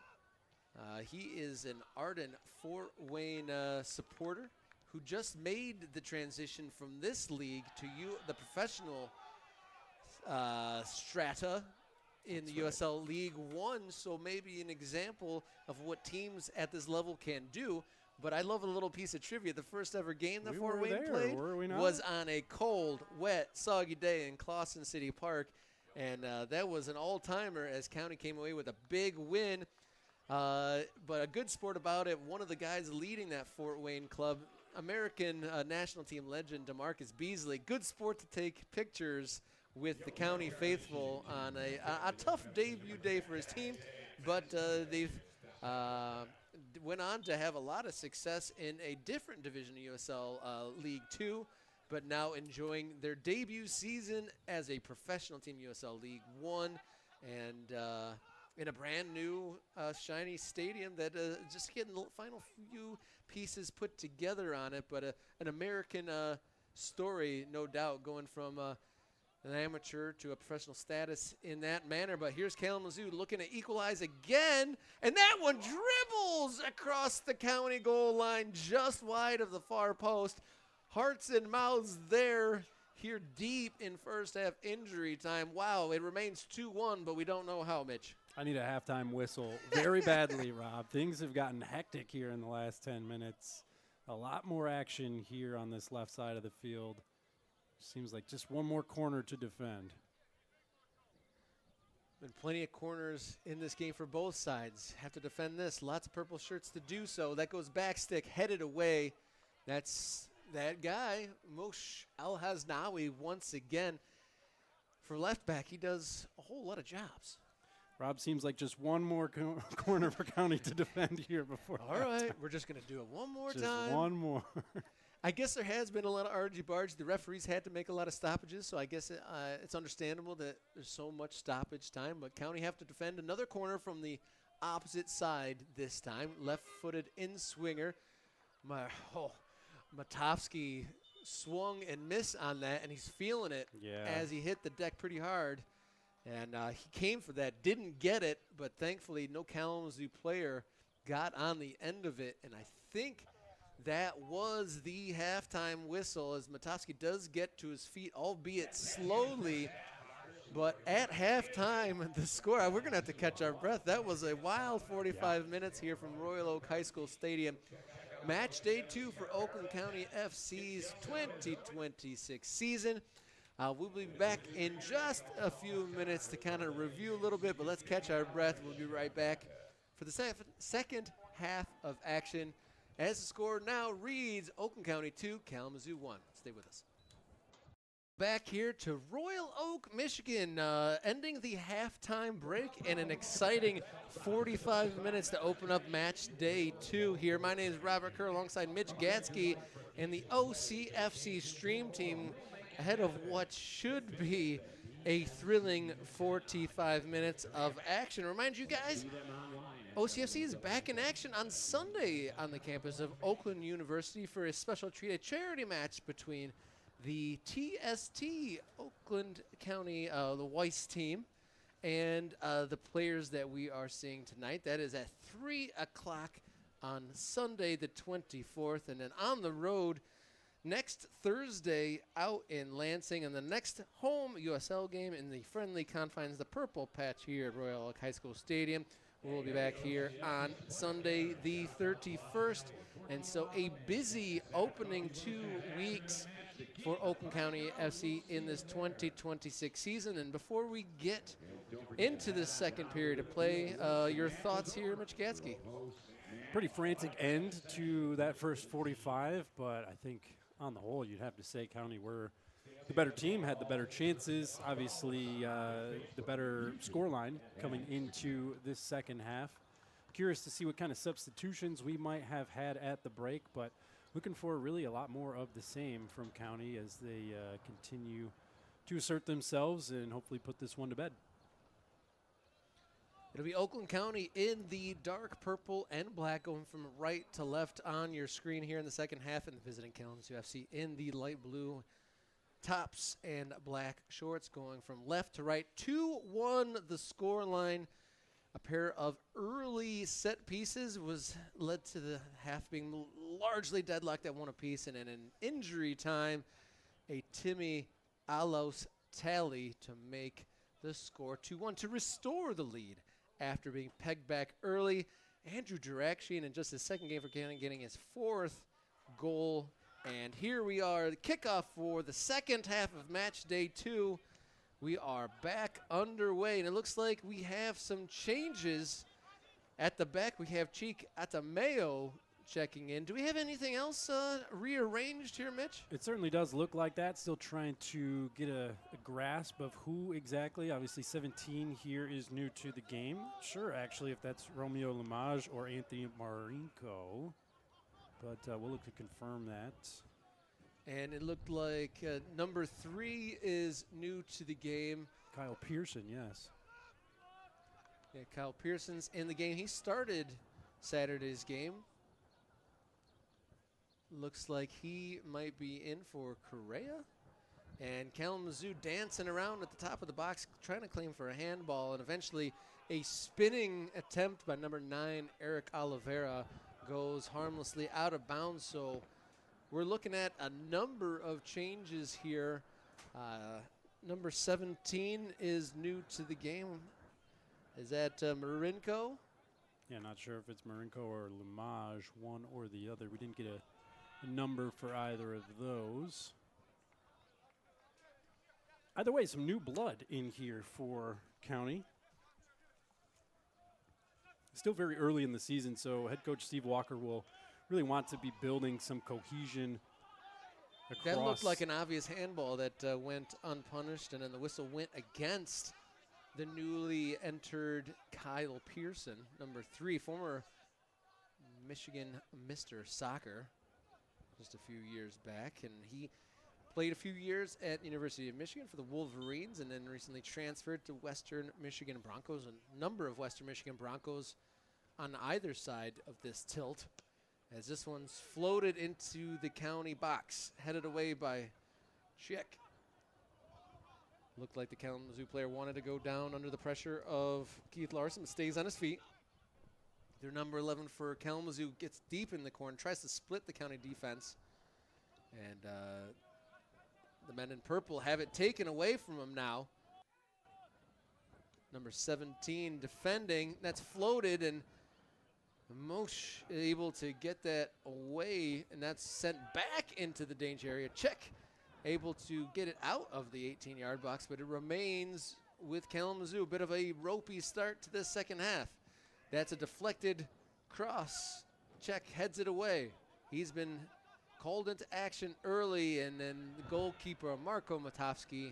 A: He is an ardent Fort Wayne supporter who just made the transition from this league to the professional strata in the USL League One, so maybe an example of what teams at this level can do. But I love a little piece of trivia. The first ever game that Fort Wayne played was on a cold, wet, soggy day in Clawson City Park, and that was an all-timer as County came away with a big win. But a good sport about it, one of the guys leading that Fort Wayne club, American national team legend DeMarcus Beasley, good sport to take pictures with the County faithful on a tough debut day for his team, but they've went on to have a lot of success in a different division of USL League 2, but now enjoying their debut season as a professional team USL League 1, and in a brand new shiny stadium that just getting the final few pieces put together on it, but an American story, no doubt, going from an amateur to a professional status in that manner. But here's Kalamazoo looking to equalize again, and that one dribbles across the County goal line just wide of the far post. Hearts and mouths there here deep in first half injury time. Wow, it remains 2-1, but we don't know how, Mitch.
B: I need a halftime whistle very badly, Rob. Things have gotten hectic here in the last 10 minutes. A lot more action here on this left side of the field. Seems like just one more corner to defend.
A: Been plenty of corners in this game for both sides. Have to defend this. Lots of purple shirts to do so. That goes back stick, headed away. That's that guy, Moshe Al-Haznawi, once again. For left back, he does a whole lot of jobs.
B: Rob, seems like just one more corner for County to defend here before.
A: All right, we're just going to do it one more time.
B: Just one more.
A: I guess there has been a lot of argy-bargy. The referees had to make a lot of stoppages, so I guess it's understandable that there's so much stoppage time. But County have to defend another corner from the opposite side this time. Left-footed in-swinger. Matofsky swung and missed on that, and he's feeling it as he hit the deck pretty hard. And he came for that, didn't get it, but thankfully no Kalamazoo player got on the end of it. And I think that was the halftime whistle as Matofsky does get to his feet, albeit slowly. But at halftime, the score, we're going to have to catch our breath. That was a wild 45 minutes here from Royal Oak High School Stadium. Match day 2 for Oakland County FC's 2026 season. We'll be back in just a few minutes to kind of review a little bit, but let's catch our breath. We'll be right back for the second half of action. As the score now reads, Oakland County 2, Kalamazoo 1. Stay with us. Back here to Royal Oak, Michigan, ending the halftime break in an exciting 45 minutes to open up match day 2 here. My name is Robert Kerr alongside Mitch Gatzke and the OCFC stream team ahead of what should be a thrilling 45 minutes of action. Remind you guys, OCFC is back in action on Sunday on the campus of Oakland University for a special treat, a charity match between the TST Oakland County, the Weiss team, and the players that we are seeing tonight. That is at 3 o'clock on Sunday the 24th, and then on the road next Thursday out in Lansing, and the next home USL game in the friendly confines, the Purple Patch here at Royal Oak High School Stadium. We'll be back here on Sunday the 31st, and so a busy opening 2 weeks for Oakland County FC in this 2026 season. And before we get into the second period of play, your thoughts here, Mitch Gatzke?
B: Pretty frantic end to that first 45, but I think on the whole, you'd have to say County were the better team, had the better chances, obviously the better scoreline coming into this second half. Curious to see what kind of substitutions we might have had at the break, but looking for really a lot more of the same from County as they continue to assert themselves and hopefully put this one to bed.
A: It'll be Oakland County in the dark purple and black, going from right to left on your screen here in the second half, and the visiting Kalamazoo FC in the light blue tops and black shorts, going from left to right. 2-1 the score line. A pair of early set pieces was led to the half being largely deadlocked at 1 apiece, and in an injury time, a Timmy Alos tally to make the score 2-1 to restore the lead after being pegged back early. Andrew Durakshian in just his second game for County getting his 4th goal. And here we are, the kickoff for the second half of match day 2. We are back underway, and it looks like we have some changes at the back. We have Cheek Atameo checking in. Do we have anything else rearranged here, Mitch?
B: It certainly does look like that. Still trying to get a grasp of who exactly. Obviously, 17 here is new to the game. Sure, actually, if that's Romeo Lamage or Anthony Marinko. But we'll look to confirm that.
A: And it looked like number 3 is new to the game.
B: Kyle Pearson, yes.
A: Yeah, Kyle Pearson's in the game. He started Saturday's game. Looks like he might be in for Correa. And Kalamazoo dancing around at the top of the box, trying to claim for a handball. And eventually a spinning attempt by number 9, Eric Oliveira, goes harmlessly out of bounds. So we're looking at a number of changes here. Number 17 is new to the game. Is that Marinko?
B: Yeah, not sure if it's Marinko or Lamage, one or the other. We didn't get a number for either of those. Either way, some new blood in here for County. Still very early in the season, so head coach Steve Walker will really want to be building some cohesion across.
A: That looked like an obvious handball that went unpunished, and then the whistle went against the newly entered Kyle Pearson, number 3, former Michigan Mr. Soccer. just a few years back, and he played a few years at University of Michigan for the Wolverines, and then recently transferred to Western Michigan Broncos. A number of Western Michigan Broncos on either side of this tilt, as this one's floated into the county box, headed away by Chick. Looked like the Kalamazoo player wanted to go down under the pressure of Keith Larson, stays on his feet. Their number 11 for Kalamazoo gets deep in the corner, tries to split the county defense. And the men in purple have it taken away from him now. Number 17 defending, that's floated, and Mosh able to get that away, and that's sent back into the danger area. Check able to get it out of the 18-yard box, but it remains with Kalamazoo. A bit of a ropey start to this second half. That's a deflected cross. Check heads it away. He's been called into action early, and then the goalkeeper, Marko Matovsky,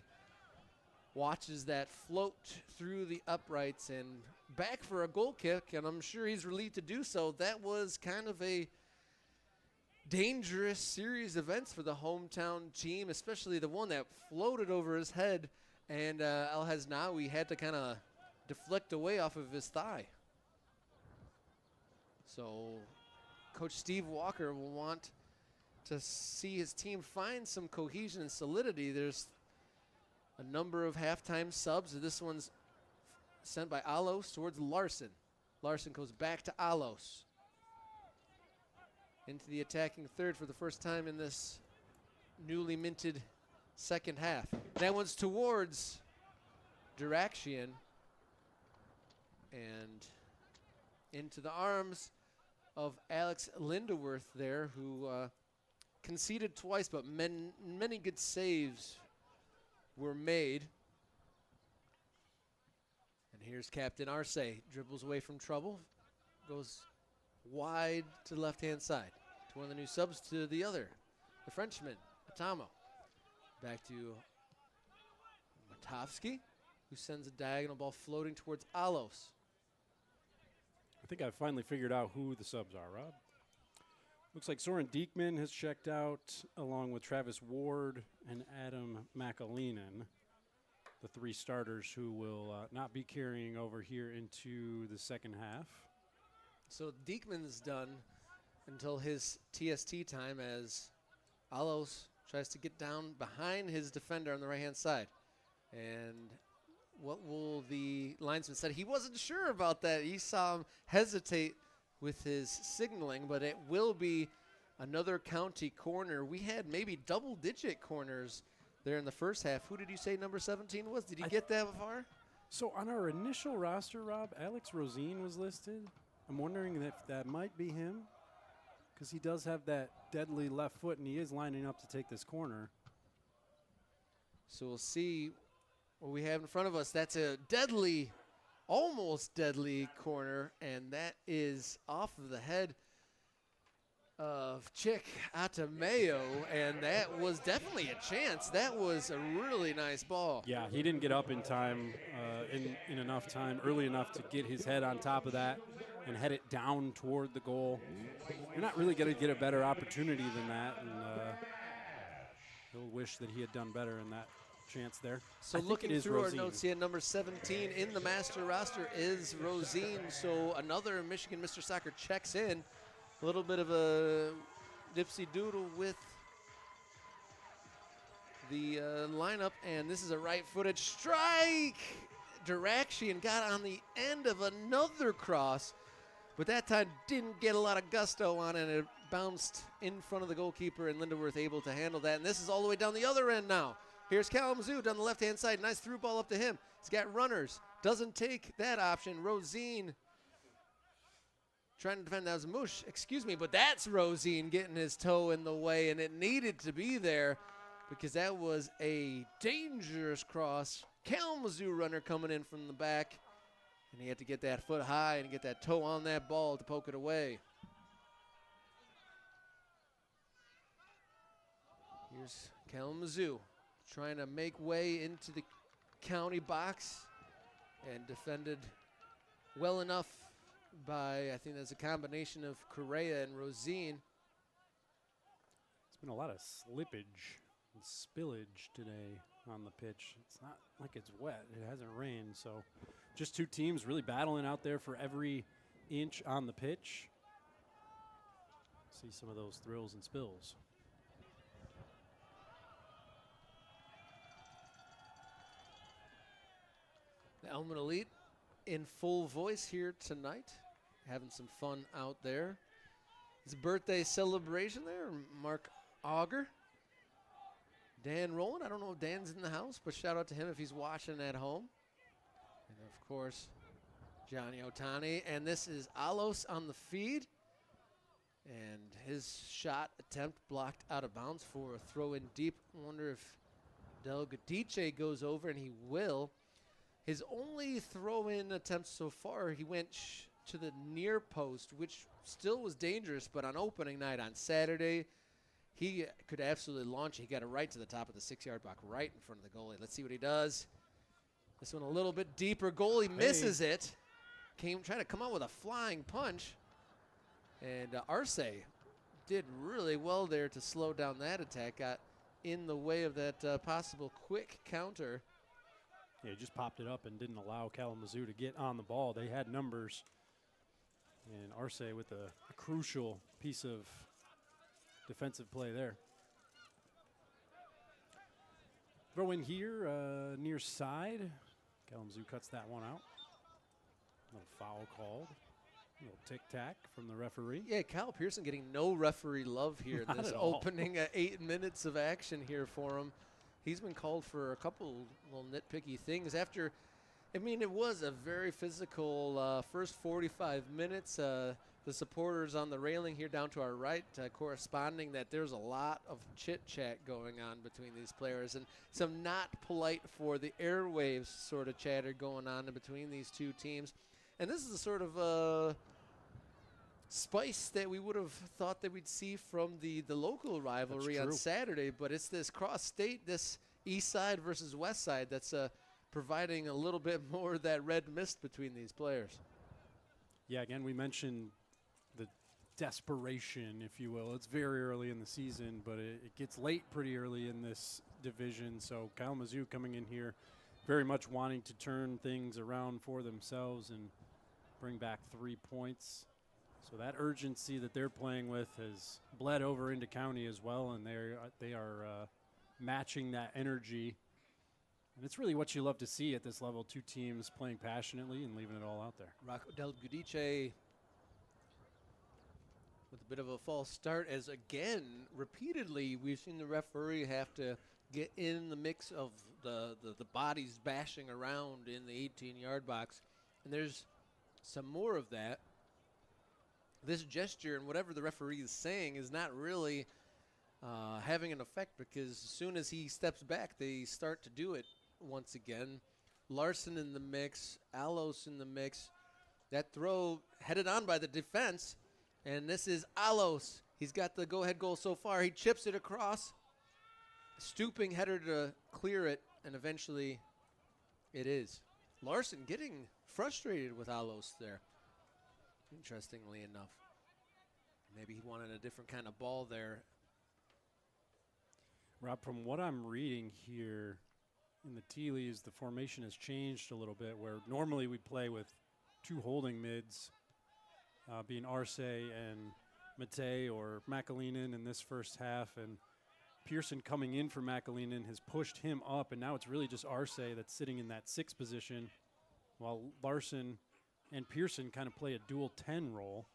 A: watches that float through the uprights and back for a goal kick, and I'm sure he's relieved to do so. That was kind of a dangerous series of events for the hometown team, especially the one that floated over his head, and Al Haznawi had to kind of deflect away off of his thigh. So Coach Steve Walker will want to see his team find some cohesion and solidity. There's a number of halftime subs. This one's sent by Alos towards Larson. Larson goes back to Alos. Into the attacking third for the first time in this newly minted second half. That one's towards Durakshian. And into the arms of Alex Lindeworth there, who conceded twice, but many good saves were made. And here's Captain Arce, dribbles away from trouble, goes wide to the left-hand side. To one of the new subs to the other, the Frenchman, Atamo. Back to Matovsky, who sends a diagonal ball floating towards Alos.
B: I think I've finally figured out who the subs are, Rob. Looks like Soren Diekman has checked out, along with Travis Ward and Adam McAleenan, the three starters who will not be carrying over here into the second half.
A: So Diekman's done until his TST time, as Alos tries to get down behind his defender on the right-hand side. And what will the linesman say? He wasn't sure about that. He saw him hesitate with his signaling, but it will be another county corner. We had maybe double-digit corners there in the first half. Who did you say number 17 was? Did he get that far?
B: So on our initial roster, Rob, Alex Rosine was listed. I'm wondering if that might be him, because he does have that deadly left foot, and he is lining up to take this corner.
A: So we'll see what we have in front of us. That's a deadly, almost deadly corner, and that is off of the head of Chick Atameo, and that was definitely a chance. That was a really nice ball.
B: Yeah, he didn't get up in time, in enough time, early enough to get his head on top of that and head it down toward the goal. You're not really going to get a better opportunity than that, and he'll wish that he had done better in that chance there.
A: So looking through our notes here, number 17 in the master roster is Rosine. So another Michigan Mr. Soccer checks in. A little bit of a dipsy doodle with the lineup, and this is a right-footed strike. Durakshian got on the end of another cross, but that time didn't get a lot of gusto on it, and it bounced in front of the goalkeeper, and Lindeworth able to handle that. And this is all the way down the other end now. Here's Kalamazoo down the left-hand side. Nice through ball up to him. He's got runners. Doesn't take that option. Rosine trying to defend. That was Mush, excuse me, but that's Rosine getting his toe in the way, and it needed to be there because that was a dangerous cross. Kalamazoo runner coming in from the back, and he had to get that foot high and get that toe on that ball to poke it away. Here's Kalamazoo trying to make way into the county box and defended well enough by, I think that's a combination of Correa and Rosine.
B: been a lot of slippage and spillage today on the pitch. It's not like it's wet. It hasn't rained, so just two teams really battling out there for every inch on the pitch. See some of those thrills and spills.
A: The Elman Elite in full voice here tonight, having some fun out there. It's a birthday celebration there. Mark Auger, Dan Rowland. I don't know if Dan's in the house, but shout out to him if he's watching at home. And of course, Johnny Otani. And this is Alos on the feed. And his shot attempt blocked out of bounds for a throw in deep. I wonder if Del Gadiche goes over, and he will. His only throw-in attempt so far, he went to the near post, which still was dangerous, but on opening night on Saturday, he could absolutely launch. He got it right to the top of the 6-yard box, right in front of the goalie. Let's see what he does. This one a little bit deeper. Goalie misses it. Trying to come out with a flying punch. And Arce did really well there to slow down that attack. Got in the way of that possible quick counter.
B: Yeah, he just popped it up and didn't allow Kalamazoo to get on the ball. They had numbers. And Arce with a crucial piece of defensive play there. Throw in here, near side. Kalamazoo cuts that one out. No foul called. A little tic-tac from the referee.
A: Yeah, Kyle Pearson getting no referee love here in this opening 8 minutes of action here for him. He's been called for a couple little nitpicky things after, I mean, it was a very physical first 45 minutes. The supporters on the railing here down to our right corresponding that there's a lot of chit-chat going on between these players and some not polite for the airwaves sort of chatter going on in between these two teams. And this is the sort of spice that we would have thought that we'd see from the local rivalry on Saturday, but it's this cross-state, this east side versus west side that's providing a little bit more of that red mist between these players.
B: Yeah, again, we mentioned the desperation, if you will. It's very early in the season, but it gets late pretty early in this division, so Kalamazoo coming in here very much wanting to turn things around for themselves and bring back 3 points. So that urgency that they're playing with has bled over into county as well, and they are matching that energy. And it's really what you love to see at this level, two teams playing passionately and leaving it all out there.
A: Rocco Del Giudice with a bit of a false start as, again, repeatedly we've seen the referee have to get in the mix of the bodies bashing around in the 18-yard box. And there's some more of that. This gesture and whatever the referee is saying is not really having an effect, because as soon as he steps back, they start to do it once again. Larson in the mix, Alos in the mix. That throw headed on by the defense, and this is Alos. He's got the go-ahead goal so far. He chips it across. Stooping header to clear it, and eventually it is. Larson getting frustrated with Alos there, interestingly enough. Maybe he wanted a different kind of ball there.
B: Rob, from what I'm reading here in the tea leaves, the formation has changed a little bit, where normally we play with two holding mids, being Arce and Mate or McAleenan in this first half, and Pearson coming in for McAleenan has pushed him up, and now it's really just Arce that's sitting in that 6 position, while Larson and Pearson kind of play a dual 10 role.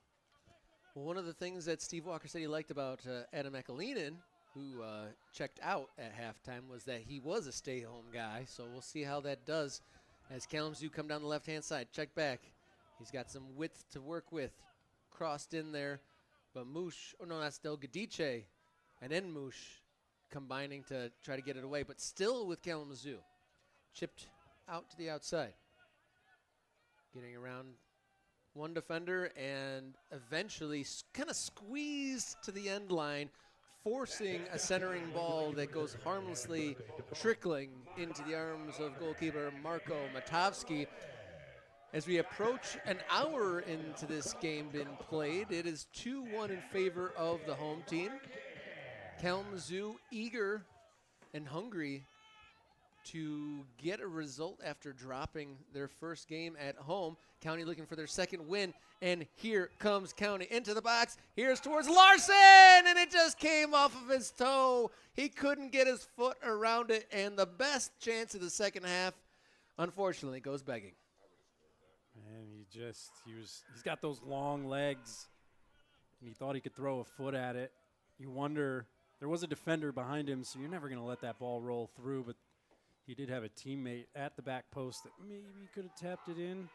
A: Well, one of the things that Steve Walker said he liked about Adam McAleenan, who checked out at halftime, was that he was a stay-home guy. So we'll see how that does as Kalamazoo come down the left-hand side. Check back. He's got some width to work with. Crossed in there. But Moosh, oh no, that's Del Gadiche. And then Moosh combining to try to get it away, but still with Kalamazoo. Chipped out to the outside. Getting around one defender and eventually kind of squeezed to the end line, forcing a centering ball that goes harmlessly trickling into the arms of goalkeeper Marko Matovsky. As we approach an hour into this game being played, it is 2-1 in favor of the home team. Kalamazoo eager and hungry to get a result after dropping their first game at home. County looking for their second win, and here comes County into the box. Here's towards Larson, and it just came off of his toe. He couldn't get his foot around it, and the best chance of the second half, unfortunately, goes begging.
B: And he's got those long legs, and he thought he could throw a foot at it. You wonder, there was a defender behind him, so you're never going to let that ball roll through, but he did have a teammate at the back post that maybe could have tapped it in.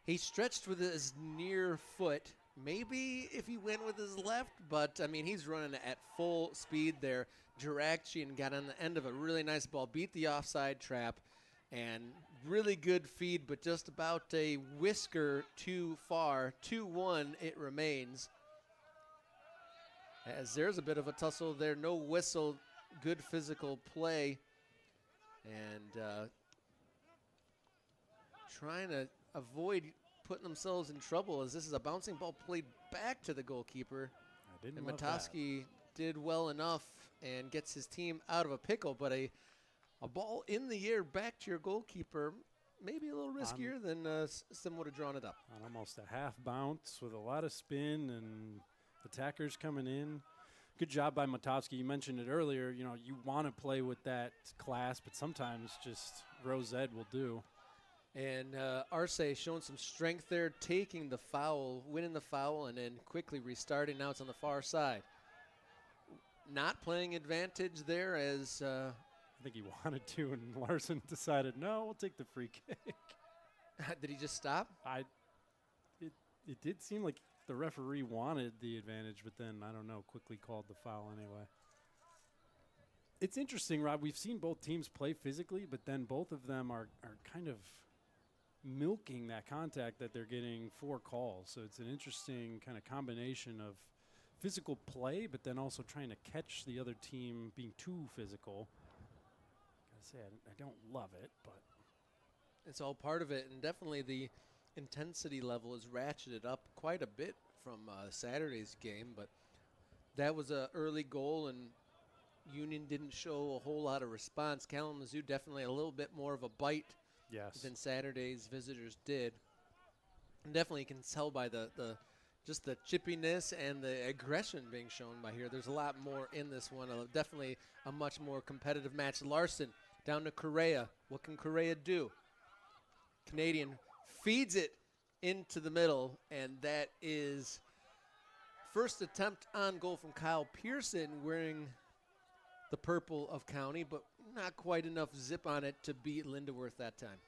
A: He stretched with his near foot. Maybe if he went with his left, but, I mean, he's running at full speed there. Jirachian got on the end of a really nice ball, beat the offside trap, and really good feed, but just about a whisker too far. 2-1 it remains. As there's a bit of a tussle there, no whistle, good physical play. And trying to avoid putting themselves in trouble as this is a bouncing ball played back to the goalkeeper.
B: And
A: Matowski did well enough and gets his team out of a pickle, but a ball in the air back to your goalkeeper, maybe a little riskier than some would have drawn it up.
B: On almost a half bounce with a lot of spin and attackers coming in. Good job by Matowski. You mentioned it earlier. You know, you want to play with that class, but sometimes just Rose Ed will do.
A: And Arce showing some strength there, taking the foul, winning the foul, and then quickly restarting. Now it's on the far side. Not playing advantage there as
B: I think he wanted to, and Larson decided, no, we'll take the free kick.
A: Did he just stop?
B: It did seem like the referee wanted the advantage, but then, I don't know, quickly called the foul anyway. It's interesting, Rob. We've seen both teams play physically, but then both of them are kind of milking that contact that they're getting for calls. So it's an interesting kind of combination of physical play, but then also trying to catch the other team being too physical. Gotta say, I don't love it, but
A: it's all part of it, and definitely the intensity level is ratcheted up quite a bit from Saturday's game, but that was an early goal, and Union didn't show a whole lot of response. Kalamazoo definitely a little bit more of a bite than Saturday's visitors did. And definitely you can tell by the just the chippiness and the aggression being shown by here. There's a lot more in this one. Definitely a much more competitive match. Larson down to Correa. What can Correa do? Canadian feeds it into the middle, and that is first attempt on goal from Kyle Pearson wearing the purple of County, but not quite enough zip on it to beat Lindeworth that time.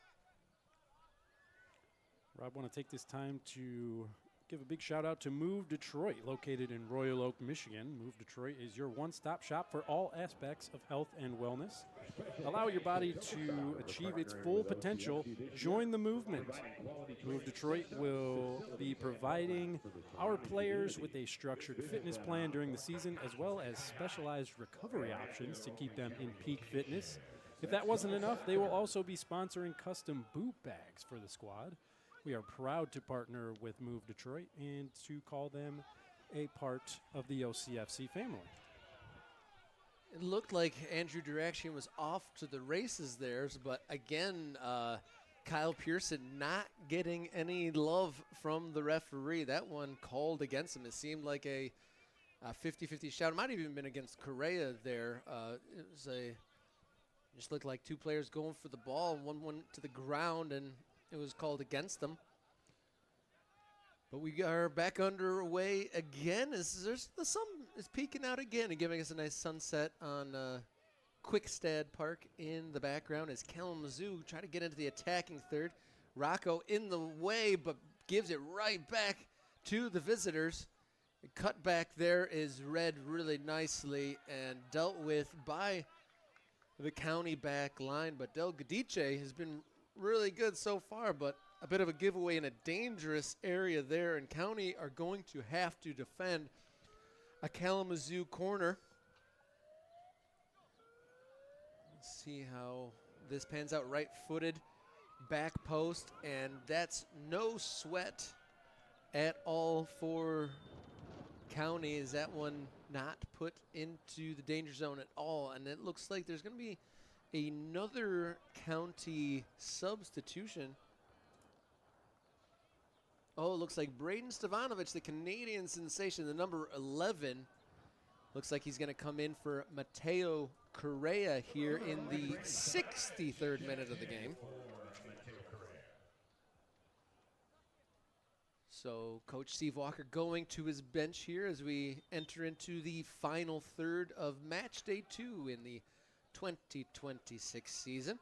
B: Rob, want to take this time to give a big shout out to Move Detroit, located in Royal Oak, Michigan. Move Detroit is your one-stop shop for all aspects of health and wellness. Allow your body to achieve its full potential. Join the movement. Move Detroit will be providing our players with a structured fitness plan during the season, as well as specialized recovery options to keep them in peak fitness. If that wasn't enough, they will also be sponsoring custom boot bags for the squad. We are proud to partner with Move Detroit and to call them a part of the OCFC family.
A: It looked like Andrew Duraction was off to the races there, but again, Kyle Pearson not getting any love from the referee. That one called against him. It seemed like a 50-50 shot. It might have even been against Correa there. It was just looked like two players going for the ball, and one went to the ground, and it was called against them. But we are back underway again. The sun is peeking out again and giving us a nice sunset on Quickstad Park in the background as Kalamazoo try to get into the attacking third. Rocco in the way, but gives it right back to the visitors. The cut back there is read really nicely and dealt with by the County back line. But Del Gadice has been really good so far, but a bit of a giveaway in a dangerous area there, and County are going to have to defend a Kalamazoo corner. Let's see how this pans out. Right-footed back post, and that's no sweat at all for County, as that one not put into the danger zone at all. And it looks like there's going to be another county substitution. Oh, it looks like Braden Stevanovic, the Canadian sensation, the number 11. Looks like he's going to come in for Mateo Correa here in the 63rd minute of the game. So Coach Steve Walker going to his bench here as we enter into the final third of match day 2 in the 2026 season.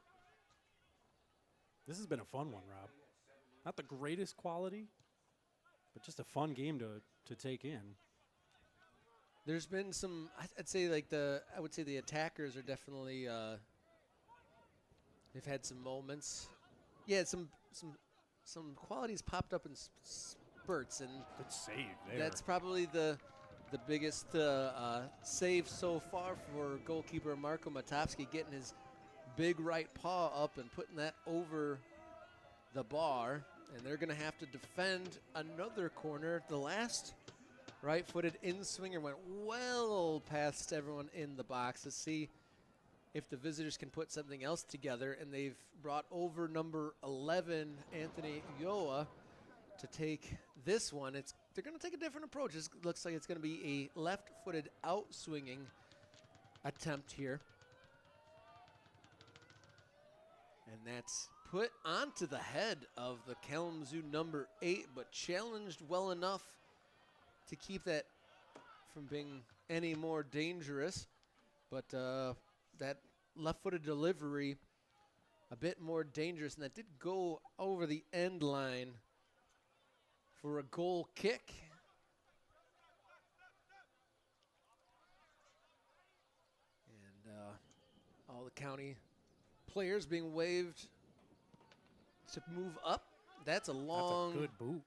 B: This has been a fun one, Rob. Not the greatest quality, but just a fun game to take in.
A: There's been some, I'd say like the attackers are definitely, they've had some moments. Yeah, some qualities popped up in spurts, and
B: good save there.
A: That's probably the biggest save so far for goalkeeper Marko Matovsky, getting his big right paw up and putting that over the bar. And they're going to have to defend another corner. The last right-footed in-swinger went well past everyone in the box. Let's see if the visitors can put something else together. And they've brought over number 11, Anthony Yoa, to take this one. They're going to take a different approach. It looks like it's going to be a left-footed out-swinging attempt here. And that's put onto the head of the Kalamazoo number 8, but challenged well enough to keep that from being any more dangerous. But that left-footed delivery a bit more dangerous, and that did go over the end line for a goal kick. And all the county players being waved to move up. That's a long.
B: That's a good boot.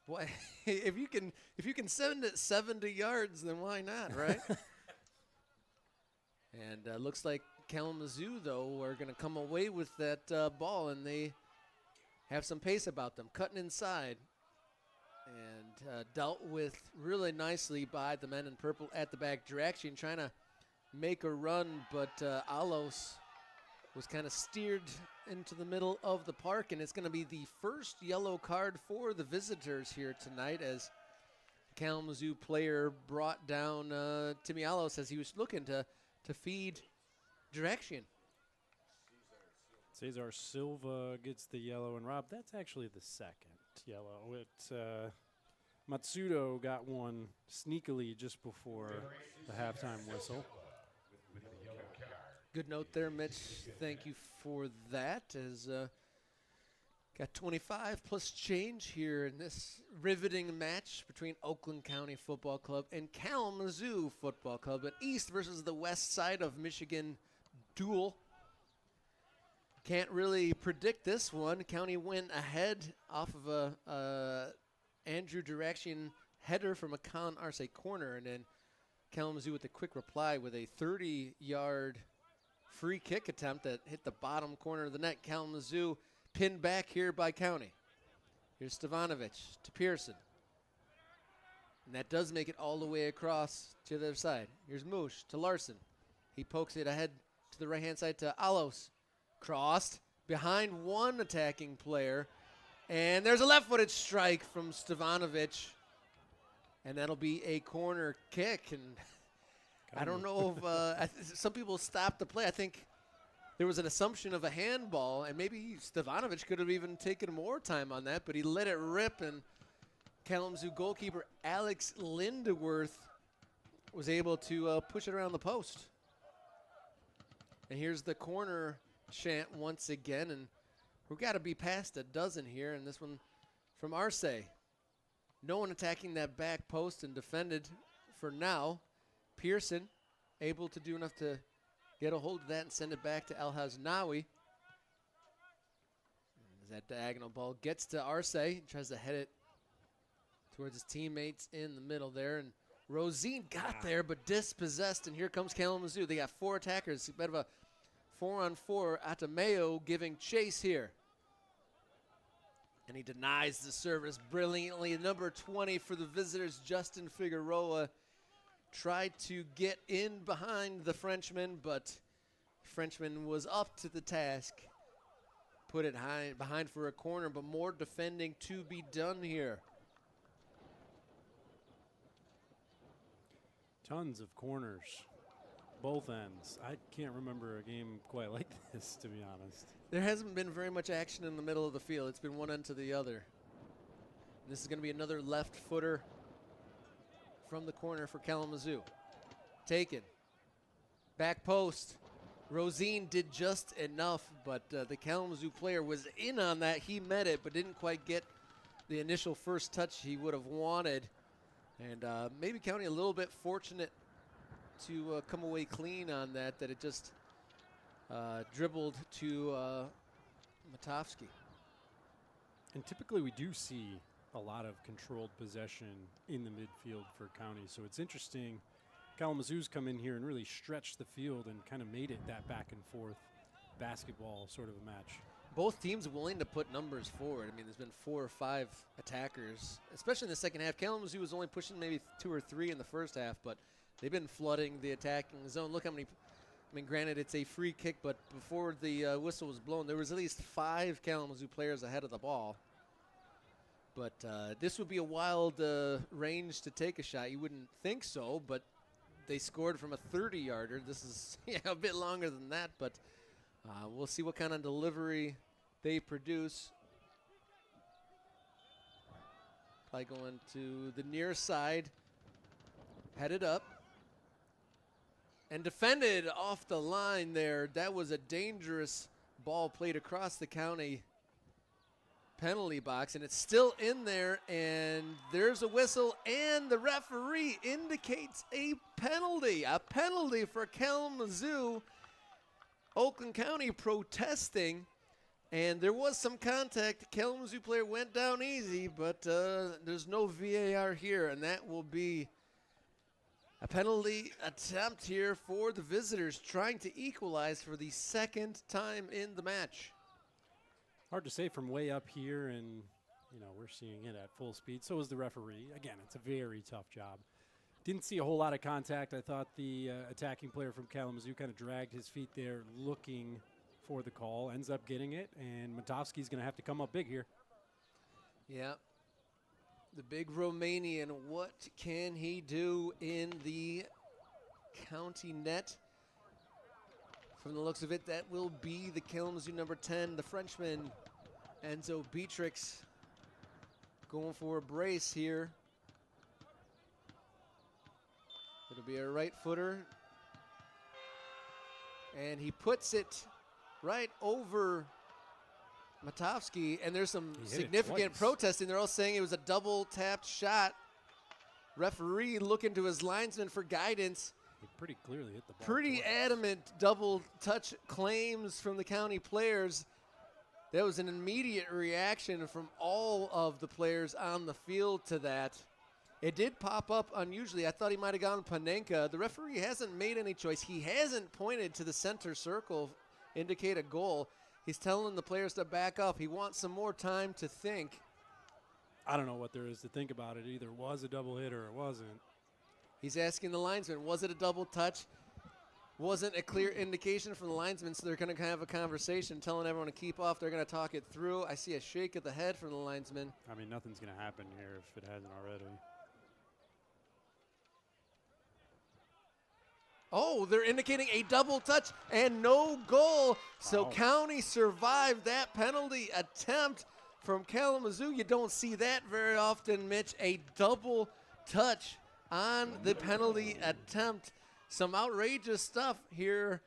A: Boy, if you can send it 70 yards, then why not, right? And looks like Kalamazoo, though, are going to come away with that ball, and they have some pace about them, cutting inside. And dealt with really nicely by the men in purple at the back direction, trying to make a run, but Alos was kind of steered into the middle of the park, and it's going to be the first yellow card for the visitors here tonight as the Kalamazoo player brought down Timmy Alos as he was looking to feed direction.
B: Cesar Silva gets the yellow, and Rob, that's actually the second yellow. Matsudo got one sneakily just before the halftime whistle.
A: Good note there, Mitch. Thank you for that. As got 25 plus change here in this riveting match between Oakland County Football Club and Kalamazoo Football Club. An East versus the West side of Michigan duel. Can't really predict this one. County went ahead off of a Andrew direction header from a Colin Arce corner, and then Kalamazoo with a quick reply with a 30-yard free kick attempt that hit the bottom corner of the net. Kalamazoo pinned back here by County. Here's Stevanovic to Pearson. And that does make it all the way across to the other side. Here's Moosh to Larson. He pokes it ahead to the right-hand side to Alos. Crossed behind one attacking player. And there's a left-footed strike from Stevanovic. And that'll be a corner kick. And I don't know if some people stopped the play. I think there was an assumption of a handball, and maybe Stevanovic could have even taken more time on that, but he let it rip, and Kalamazoo goalkeeper Alex Lindeworth was able to push it around the post. And here's the corner chant once again, and we've got to be past a dozen here, and this one from Arce. No one attacking that back post and defended for now. Pearson able to do enough to get a hold of that and send it back to El Haznawi. As that diagonal ball gets to Arce, tries to head it towards his teammates in the middle there. And Rosine got there, but dispossessed. And here comes Kalamazoo. They got 4 attackers. A bit of a 4-on-4. Atameo giving chase here. And he denies the service brilliantly. Number 20 for the visitors, Justin Figueroa, tried to get in behind the Frenchman, but Frenchman was up to the task. Put it high behind for a corner, but more defending to be done here.
B: Tons of corners, both ends. I can't remember a game quite like this, to be honest.
A: There hasn't been very much action in the middle of the field. It's been one end to the other. This is going to be another left footer from the corner for Kalamazoo. Taken. Back post. Rosine did just enough, but the Kalamazoo player was in on that. He met it, but didn't quite get the initial first touch he would have wanted. And maybe County a little bit fortunate to come away clean on that it just dribbled to Matovsky.
B: And typically we do see a lot of controlled possession in the midfield for County, so it's interesting. Kalamazoo's come in here and really stretched the field and kind of made it that back and forth basketball sort of a match.
A: Both teams willing to put numbers forward. I mean, there's been 4 or 5 attackers, especially in the second half. Kalamazoo was only pushing maybe 2 or 3 in the first half, but they've been flooding the attacking zone. Look how many, I mean, granted, it's a free kick, but before the whistle was blown, there was at least 5 Kalamazoo players ahead of the ball. But this would be a wild range to take a shot. You wouldn't think so, but they scored from a 30-yarder. This is a bit longer than that, but we'll see what kind of delivery they produce. Probably going to the near side, headed up, and defended off the line there. That was a dangerous ball played across the County penalty box, and it's still in there, and there's a whistle, and the referee indicates a penalty for Kalamazoo. Oakland County protesting, and there was some contact. The Kalamazoo player went down easy, but there's no VAR here, and that will be a penalty attempt here for the visitors, trying to equalize for the second time in the match.
B: Hard to say from way up here, and we're seeing it at full speed. So is the referee. Again, it's a very tough job. Didn't see a whole lot of contact. I thought the attacking player from Kalamazoo kind of dragged his feet there looking for the call. Ends up getting it, and Matovsky's going to have to come up big here.
A: Yeah. The big Romanian, what can he do in the county net? From the looks of it, that will be the Kalamazoo number 10, the Frenchman, Enzo Beatrix, going for a brace here. It'll be a right footer. And he puts it right over Matovsky, and there's some significant protesting. They're all saying it was a double-tapped shot. Referee looking to his linesman for guidance.
B: He pretty clearly hit the ball.
A: Pretty adamant double-touch claims from the County players. There was an immediate reaction from all of the players on the field to that. It did pop up unusually. I thought he might have gone Panenka. The referee hasn't made any choice. He hasn't pointed to the center circle, indicate a goal. He's telling the players to back up. He wants some more time to think.
B: I don't know what there is to think about it. Either was a double hit or it wasn't.
A: He's asking the linesman, was it a double touch? Wasn't a clear indication from the linesman, so they're going to have a conversation, telling everyone to keep off. They're going to talk it through. I see a shake of the head from the linesman.
B: I mean, nothing's going to happen here if it hasn't already.
A: Oh, they're indicating a double touch and no goal. So County survived that penalty attempt from Kalamazoo. You don't see that very often, Mitch. A double touch on the penalty attempt. Some outrageous stuff here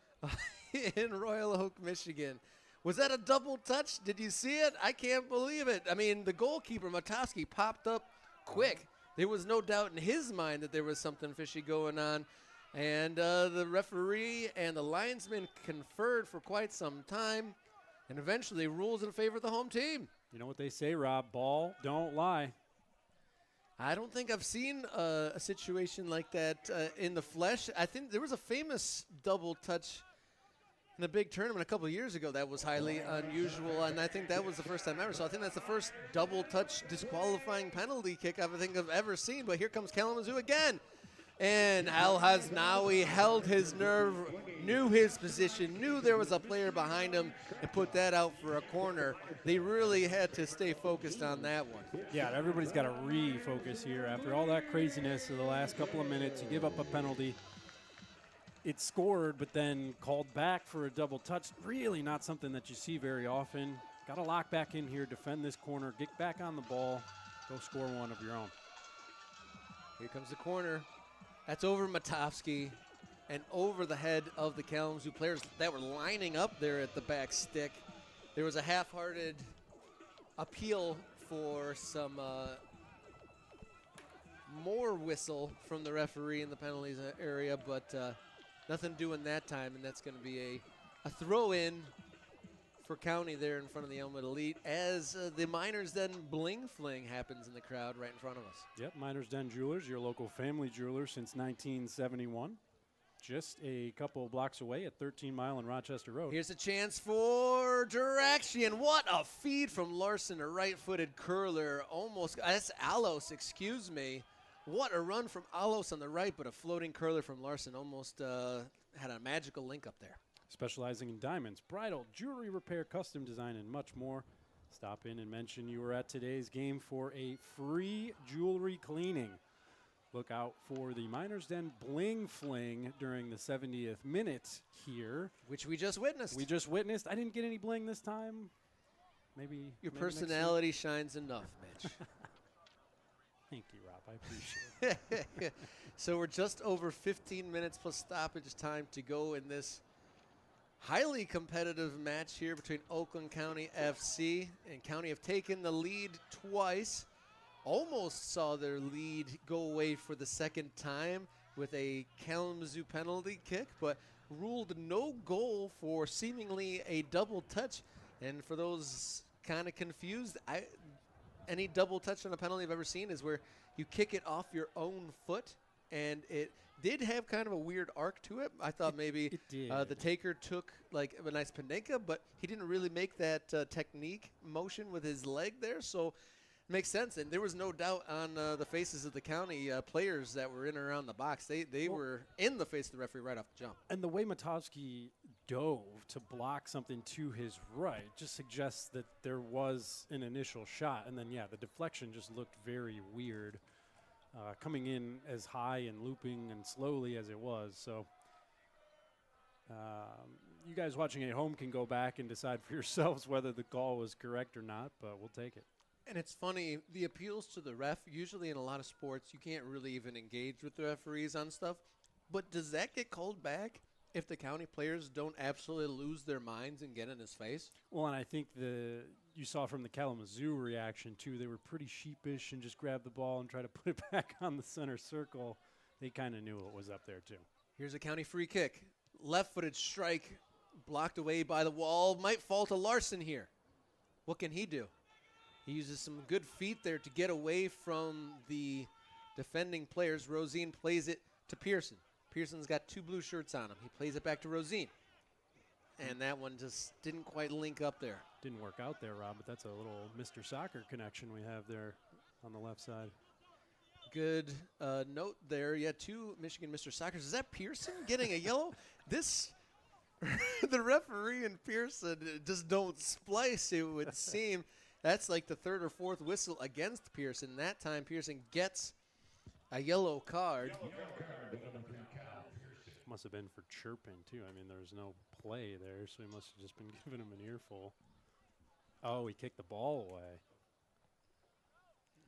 A: in Royal Oak, Michigan. Was that a double touch? Did you see it? I can't believe it. I mean, the goalkeeper, Matovsky, popped up quick. There was no doubt in his mind that there was something fishy going on. And the referee and the linesman conferred for quite some time, and eventually rules in favor of the home team.
B: You know what they say, Rob? Ball don't lie.
A: I don't think I've seen a situation like that in the flesh. I think there was a famous double touch in a big tournament a couple of years ago that was highly unusual, and I think that was the first time ever. So I think that's the first double touch disqualifying penalty kick I think I've ever seen. But here comes Kalamazoo again. And Al Haznawi held his nerve, knew his position, knew there was a player behind him, and put that out for a corner. They really had to stay focused on that one.
B: Yeah, everybody's got to refocus here. After all that craziness of the last couple of minutes, you give up a penalty. It's scored, but then called back for a double touch. Really not something that you see very often. Got to lock back in here, defend this corner, get back on the ball, go score one of your own.
A: Here comes the corner. That's over Matovsky and over the head of the Kalamazoo players that were lining up there at the back stick. There was a half-hearted appeal for some more whistle from the referee in the penalties area, but nothing doing that time, and that's going to be a throw-in for County there in front of the Elmwood Elite as the Miners Den Bling Fling happens in the crowd right in front of us.
B: Yep, Miners Den Jewelers, your local family jeweler since 1971. Just a couple blocks away at 13 Mile and Rochester Road.
A: Here's a chance for direction. What a feed from Larson, a right-footed curler. Almost, that's Alos, excuse me. What a run from Alos on the right, but a floating curler from Larson almost had a magical link up there.
B: Specializing in diamonds, bridal, jewelry repair, custom design, and much more. Stop in and mention you were at today's game for a free jewelry cleaning. Look out for the Miners Den Bling Fling during the 70th minute here.
A: Which we just witnessed.
B: I didn't get any bling this time. Maybe
A: your
B: maybe
A: personality shines enough, Mitch.
B: Thank you, Rob. I appreciate it.
A: So we're just over 15 minutes plus stoppage time to go in this highly competitive match here between Oakland County FC and County have taken the lead twice. Almost saw their lead go away for the second time with a Kalamazoo penalty kick, but ruled no goal for seemingly a double touch. And for those kind of confused, any double touch on a penalty I've ever seen is where you kick it off your own foot, and it did have kind of a weird arc to it. I thought maybe the taker took like a nice Panenka, but he didn't really make that technique motion with his leg there, so it makes sense. And there was no doubt on the faces of the County players that were in and around the box. They were in the face of the referee right off the jump.
B: And the way Matovsky dove to block something to his right just suggests that there was an initial shot, and then, yeah, the deflection just looked very weird. Coming in as high and looping and slowly as it was. So you guys watching at home can go back and decide for yourselves whether the call was correct or not, but we'll take it.
A: And it's funny, the appeals to the ref, usually in a lot of sports, you can't really even engage with the referees on stuff. But does that get called back if the County players don't absolutely lose their minds and get in his face?
B: Well, and I think you saw from the Kalamazoo reaction, too, they were pretty sheepish and just grabbed the ball and tried to put it back on the center circle. They kind of knew it was up there, too.
A: Here's a County free kick. Left-footed strike, blocked away by the wall. Might fall to Larson here. What can he do? He uses some good feet there to get away from the defending players. Rosine plays it to Pearson. Pearson's got two blue shirts on him. He plays it back to Rosine. And that one just didn't quite link up there.
B: Didn't work out there, Rob, but that's a little Mr. Soccer connection we have there on the left side.
A: Good note there. Yeah, two Michigan Mr. Soccers. Is that Pearson getting a yellow? The referee and Pearson just don't splice, it would seem. That's like the third or fourth whistle against Pearson. That time Pearson gets a yellow card.
B: Must have been for chirping, too. I mean, there was no play there, so he must have just been giving him an earful. Oh, he kicked the ball away.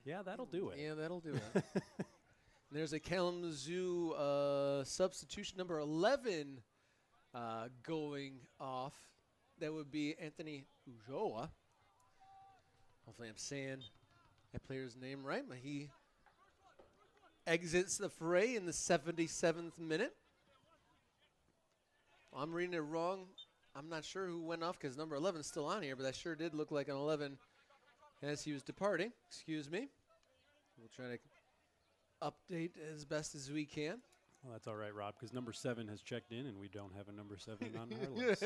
B: Yeah, that'll do it.
A: Yeah, that'll do it. There's a Kalamazoo substitution number 11 going off. That would be Anthony Ujoa. Hopefully I'm saying that player's name right. But he exits the fray in the 77th minute. I'm reading it wrong. I'm not sure who went off because number 11 is still on here, but that sure did look like an 11 as he was departing. Excuse me. We'll try to update as best as we can.
B: Well, that's all right, Rob, because number 7 has checked in, and we don't have a number 7 on our list.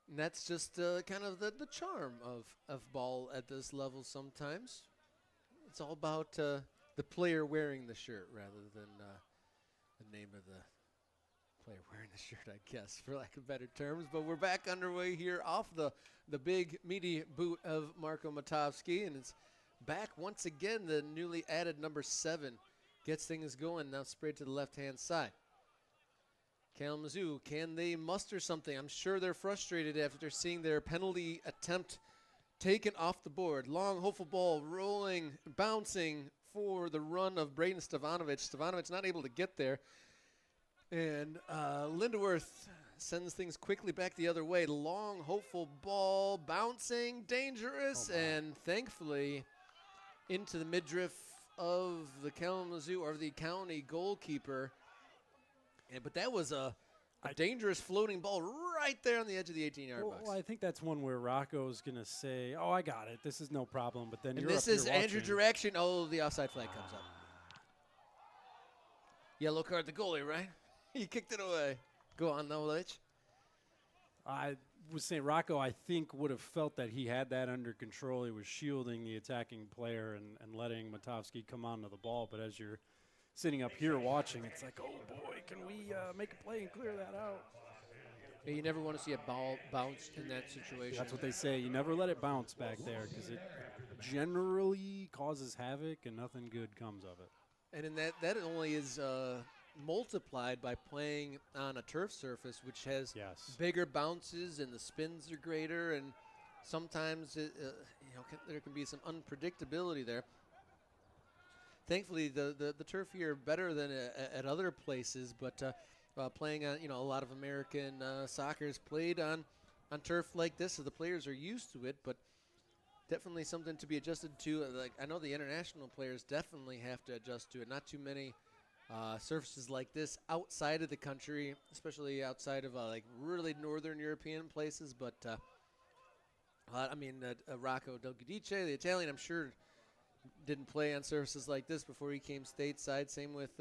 A: And that's just kind of the charm of ball at this level sometimes. It's all about the player wearing the shirt rather than the name of the player wearing the shirt, I guess, for lack of better terms. But we're back underway here off the big, meaty boot of Marko Matovsky, and it's back once again. The newly added number 7 gets things going, now sprayed to the left-hand side. Kalamazoo, can they muster something? I'm sure they're frustrated after seeing their penalty attempt taken off the board. Long, hopeful ball rolling, bouncing for the run of Braden Stevanovic. Stevanovic not able to get there. And Lindeworth sends things quickly back the other way. Long, hopeful ball, bouncing, dangerous, and thankfully into the midriff of the Kalamazoo or the county goalkeeper. But that was a dangerous floating ball right there on the edge of the 18-yard box.
B: Well, I think that's one where Rocco's going to say, oh, I got it. This is no problem. But then
A: this is Andrew direction. Oh, the offside flag comes up. Yellow card the goalie, right? He kicked it away. Go on, Nolich.
B: I was saying Rocco, I think, would have felt that he had that under control. He was shielding the attacking player and letting Matovsky come onto the ball. But as you're sitting up here watching, it's like, oh, boy, can we make a play and clear that out?
A: Yeah, you never want to see a ball bounce in that situation.
B: That's what they say. You never let it bounce back there because it generally causes havoc and nothing good comes of it.
A: And in that only is multiplied by playing on a turf surface, which has bigger bounces and the spins are greater, and sometimes there can be some unpredictability there. Thankfully, the turf here better than at other places, but playing on a lot of American soccer is played on turf like this, so the players are used to it. But definitely something to be adjusted to. Like I know the international players definitely have to adjust to it. Not too many surfaces like this outside of the country, especially outside of like really northern European places. But Rocco Del Giudice, the Italian, I'm sure didn't play on surfaces like this before he came stateside. Same with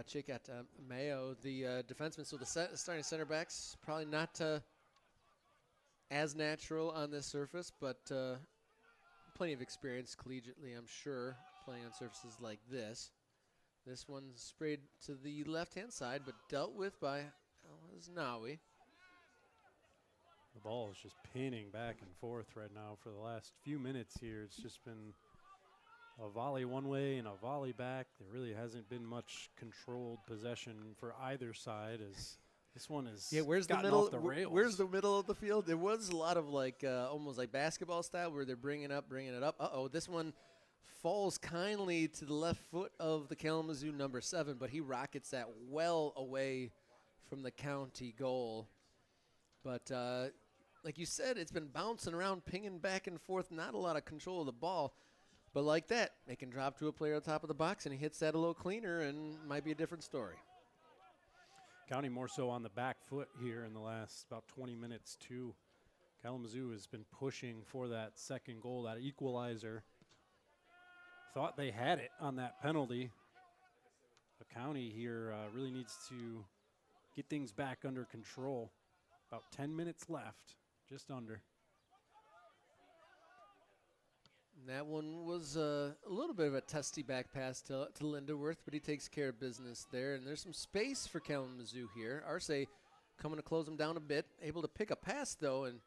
A: Chick at Mayo, the defenseman. So the starting center backs probably not as natural on this surface, but plenty of experience collegiately, I'm sure, playing on surfaces like this. This one's sprayed to the left-hand side, but dealt with by Nawi.
B: The ball is just pinning back and forth right now for the last few minutes here. It's just been a volley one way and a volley back. There really hasn't been much controlled possession for either side as this one is
A: where's the middle? Off the rails. Where's the middle of the field? There was a lot of almost like basketball style where they're bringing it up. This one falls kindly to the left foot of the Kalamazoo number 7, but he rockets that well away from the county goal. But like you said, it's been bouncing around, pinging back and forth, not a lot of control of the ball. But like that, they can drop to a player on top of the box, and he hits that a little cleaner, and might be a different story.
B: County more so on the back foot here in the last about 20 minutes, too. Kalamazoo has been pushing for that second goal, that equalizer. Thought they had it on that penalty. But County here really needs to get things back under control. About 10 minutes left, just under.
A: And that one was a little bit of a testy back pass to Lindeworth, but he takes care of business there. And there's some space for Kalamazoo here. Arce coming to close him down a bit. Able to pick a pass, though, and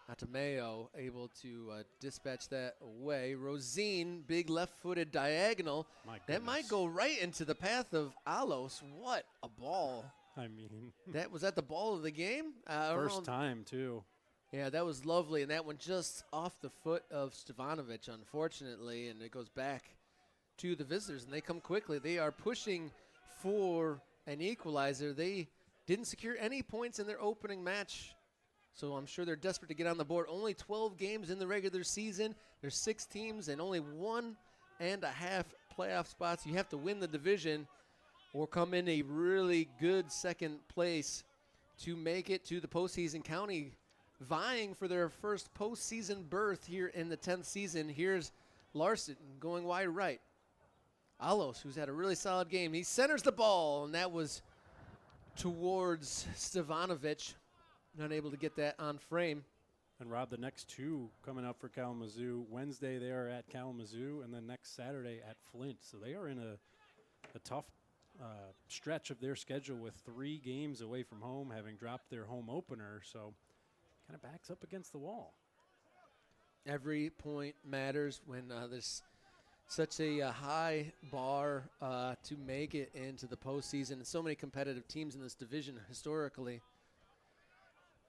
A: Matameo able to dispatch that away. Rosine, big left-footed diagonal. That might go right into the path of Alos. What a ball.
B: I mean.
A: Was that the ball of the game?
B: First time, too.
A: Yeah, that was lovely, and that one just off the foot of Stevanovic, unfortunately, and it goes back to the visitors, and they come quickly. They are pushing for an equalizer. They didn't secure any points in their opening match, so I'm sure they're desperate to get on the board. Only 12 games in the regular season. There's 6 teams and only 1.5 playoff spots. You have to win the division or come in a really good second place to make it to the postseason. County vying for their first postseason berth here in the 10th season. Here's Larson going wide right. Alos, who's had a really solid game, he centers the ball, and that was towards Stevanovic. Not able to get that on frame.
B: And Rob, the next two coming up for Kalamazoo, Wednesday they are at Kalamazoo, and then next Saturday at Flint. So they are in a tough stretch of their schedule with 3 games away from home, having dropped their home opener. So kind of backs up against the wall.
A: Every point matters when there's such a high bar to make it into the postseason. And so many competitive teams in this division historically.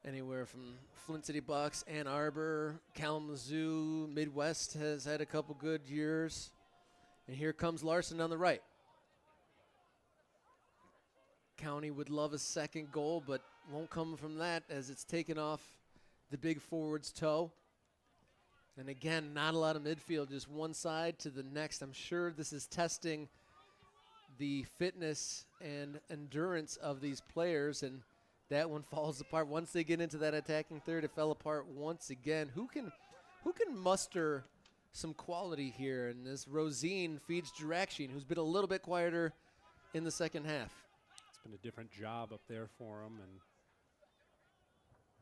A: Anywhere from Flint City Bucks, Ann Arbor, Kalamazoo, Midwest has had a couple good years. And here comes Larson on the right. County would love a second goal, but won't come from that as it's taken off the big forward's toe. And again, not a lot of midfield, just one side to the next. I'm sure this is testing the fitness and endurance of these players, and that one falls apart. Once they get into that attacking third, it fell apart once again. Who can muster some quality here? And this Rosine feeds Jirakshin, who's been a little bit quieter in the second half.
B: It's been a different job up there for him, and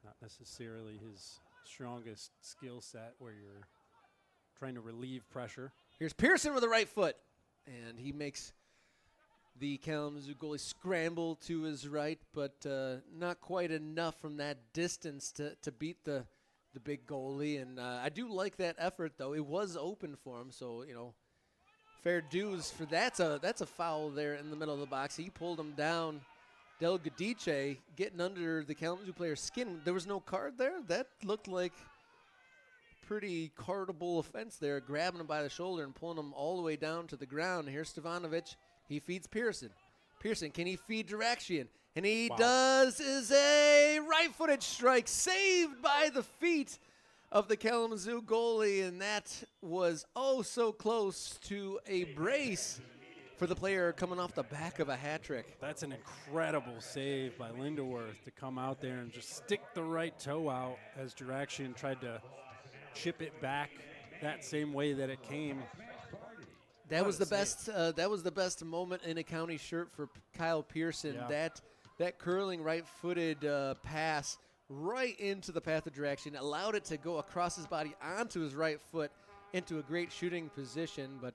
B: not necessarily his strongest skill set where you're trying to relieve pressure.
A: Here's Pearson with the right foot, and he makes the Kalamazoo goalie scramble to his right, but not quite enough from that distance to beat the big goalie. And I do like that effort, though. It was open for him, so, fair dues for that's a foul there in the middle of the box. He pulled him down. Del Gadice getting under the Kalamazoo player's skin. There was no card there. That looked like pretty cardable offense there, grabbing him by the shoulder and pulling him all the way down to the ground. Here's Stevanovic. He feeds Pearson. Pearson, can he feed Jirakshin? And he does. Is a right-footed strike saved by the feet of the Kalamazoo goalie, and that was oh so close to a brace for the player coming off the back of a hat trick.
B: That's an incredible save by Lindeworth to come out there and just stick the right toe out as Jirakshin tried to chip it back that same way that it came.
A: That was the best. That was the best moment in a County shirt for Kyle Pearson.
B: Yeah.
A: That curling right-footed pass right into the path of Jirakshin allowed it to go across his body onto his right foot into a great shooting position. But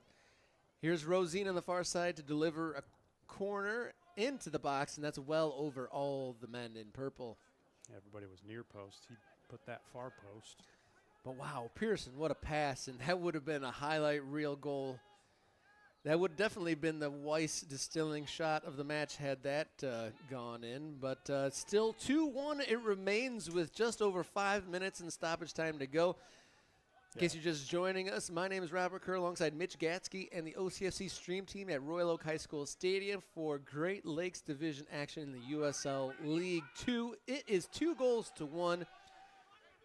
A: here's Rosine on the far side to deliver a corner into the box, and that's well over all the men in purple.
B: Everybody was near post. He put that far post.
A: But wow, Pearson, what a pass, and that would have been a highlight reel goal. That would definitely been the Weiss distilling shot of the match had that gone in. But still 2-1 it remains with just over 5 minutes and stoppage time to go. In case you're just joining us, my name is Robert Kerr alongside Mitch Gatzke and the OCFC stream team at Royal Oak High School Stadium for Great Lakes Division action in the USL League 2. It is 2-1.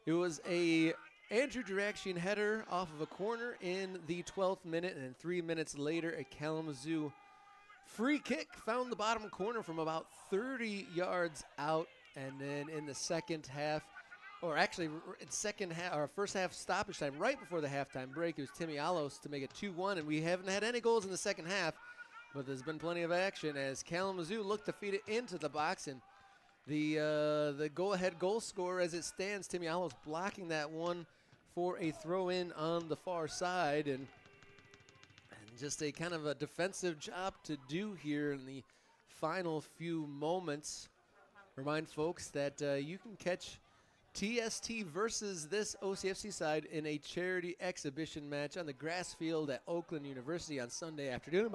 A: It was a Andrew Jirakshin header off of a corner in the 12th minute, and then 3 minutes later, a Kalamazoo free kick found the bottom corner from about 30 yards out. And then in the second half, or actually in first half stoppage time, right before the halftime break, it was Timmy Alos to make it 2-1, and we haven't had any goals in the second half, but there's been plenty of action as Kalamazoo looked to feed it into the box, and the go-ahead goal scorer as it stands, Timmy Alos blocking that one for a throw-in on the far side, and just a kind of a defensive job to do here in the final few moments. Remind folks that you can catch TST versus this OCFC side in a charity exhibition match on the grass field at Oakland University on Sunday afternoon.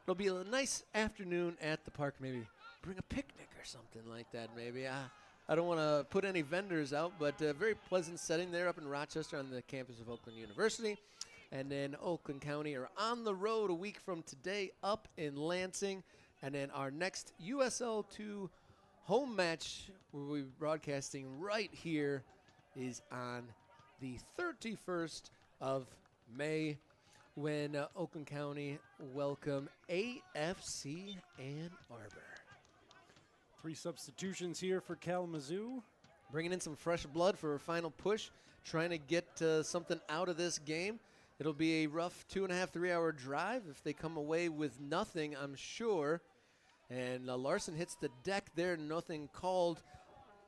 A: It'll be a nice afternoon at the park. Maybe bring a picnic or something like that, maybe. I don't want to put any vendors out, but a very pleasant setting there up in Rochester on the campus of Oakland University. And then Oakland County are on the road a week from today up in Lansing. And then our next USL 2 home match, where we'll be broadcasting right here, is on the 31st of May when Oakland County welcome AFC Ann Arbor.
B: 3 substitutions here for Kalamazoo.
A: Bringing in some fresh blood for a final push, trying to get something out of this game. It'll be a rough 2.5, 3-hour drive if they come away with nothing, I'm sure. And Larson hits the deck there, nothing called.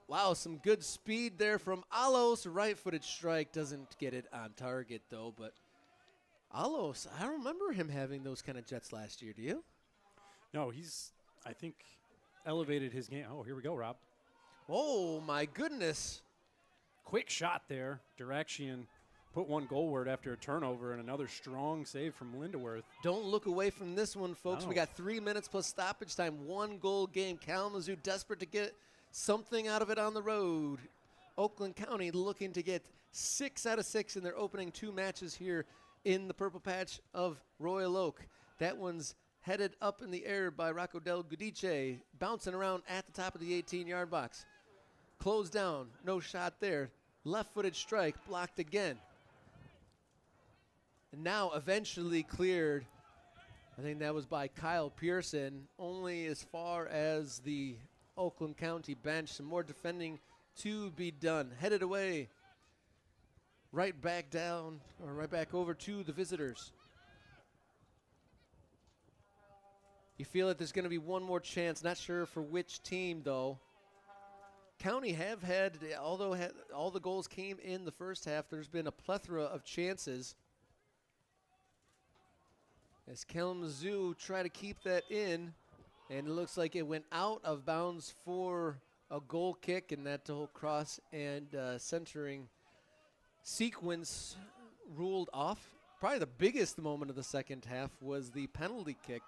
A: Wow, some good speed there from Alos. Right-footed strike. Doesn't get it on target, though. But Alos, I don't remember him having those kind of jets last year. Do you?
B: No, he's, I think, elevated his game. Oh, here we go, Rob.
A: Oh, my goodness.
B: Quick shot there. Direction put one goalward after a turnover, and another strong save from Lindeworth.
A: Don't look away from this one, folks.
B: No.
A: We got 3 minutes plus stoppage time. 1-goal game. Kalamazoo desperate to get something out of it on the road. Oakland County looking to get 6 out of 6 in their opening 2 matches here in the purple patch of Royal Oak. That one's headed up in the air by Rocco Del Gudice, bouncing around at the top of the 18-yard box. Closed down, no shot there. Left-footed strike, blocked again. And now eventually cleared. I think that was by Kyle Pearson, only as far as the Oakland County bench. Some more defending to be done. Headed away. Right back down, or right back over to the visitors. You feel that there's going to be one more chance. Not sure for which team, though. County have had, although all the goals came in the first half, there's been a plethora of chances. As Kalamazoo try to keep that in, and it looks like it went out of bounds for a goal kick, and that whole cross and centering sequence ruled off. Probably the biggest moment of the second half was the penalty kick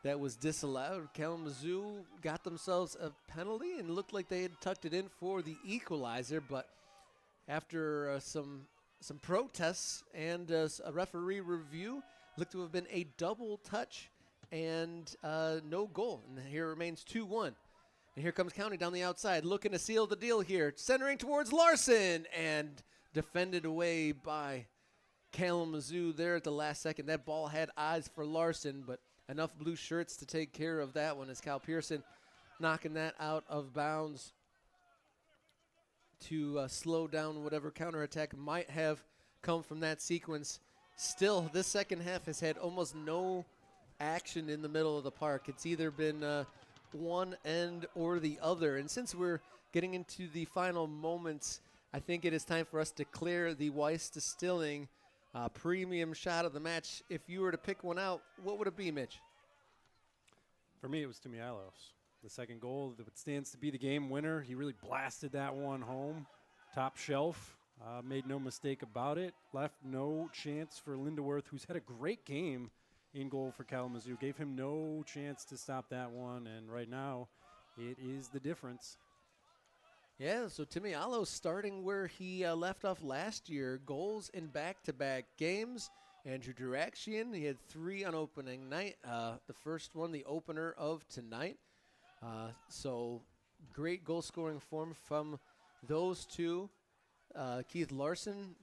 A: that was disallowed. Kalamazoo got themselves a penalty and looked like they had tucked it in for the equalizer, but after some protests and a referee review, looked to have been a double touch and no goal. And here remains 2-1. And here comes County down the outside, looking to seal the deal here. Centering towards Larson and defended away by Kalamazoo there at the last second. That ball had eyes for Larson, but enough blue shirts to take care of that one as Kyle Pearson knocking that out of bounds to slow down whatever counterattack might have come from that sequence. Still, this second half has had almost no action in the middle of the park. It's either been one end or the other. And since we're getting into the final moments, I think it is time for us to clear the Weiss Distilling premium shot of the match. If you were to pick one out, what would it be, Mitch?
B: For me, it was Timialos. The second goal that stands to be the game winner. He really blasted that one home. Top shelf. Made no mistake about it. Left no chance for Lindeworth, who's had a great game in goal for Kalamazoo. Gave him no chance to stop that one, and right now it is the difference.
A: Yeah, so Timialos starting where he left off last year. Goals in back-to-back games. Andrew Duraxian, he had 3 on opening night. The first one, the opener of tonight. So great goal-scoring form from those two. Keith Larson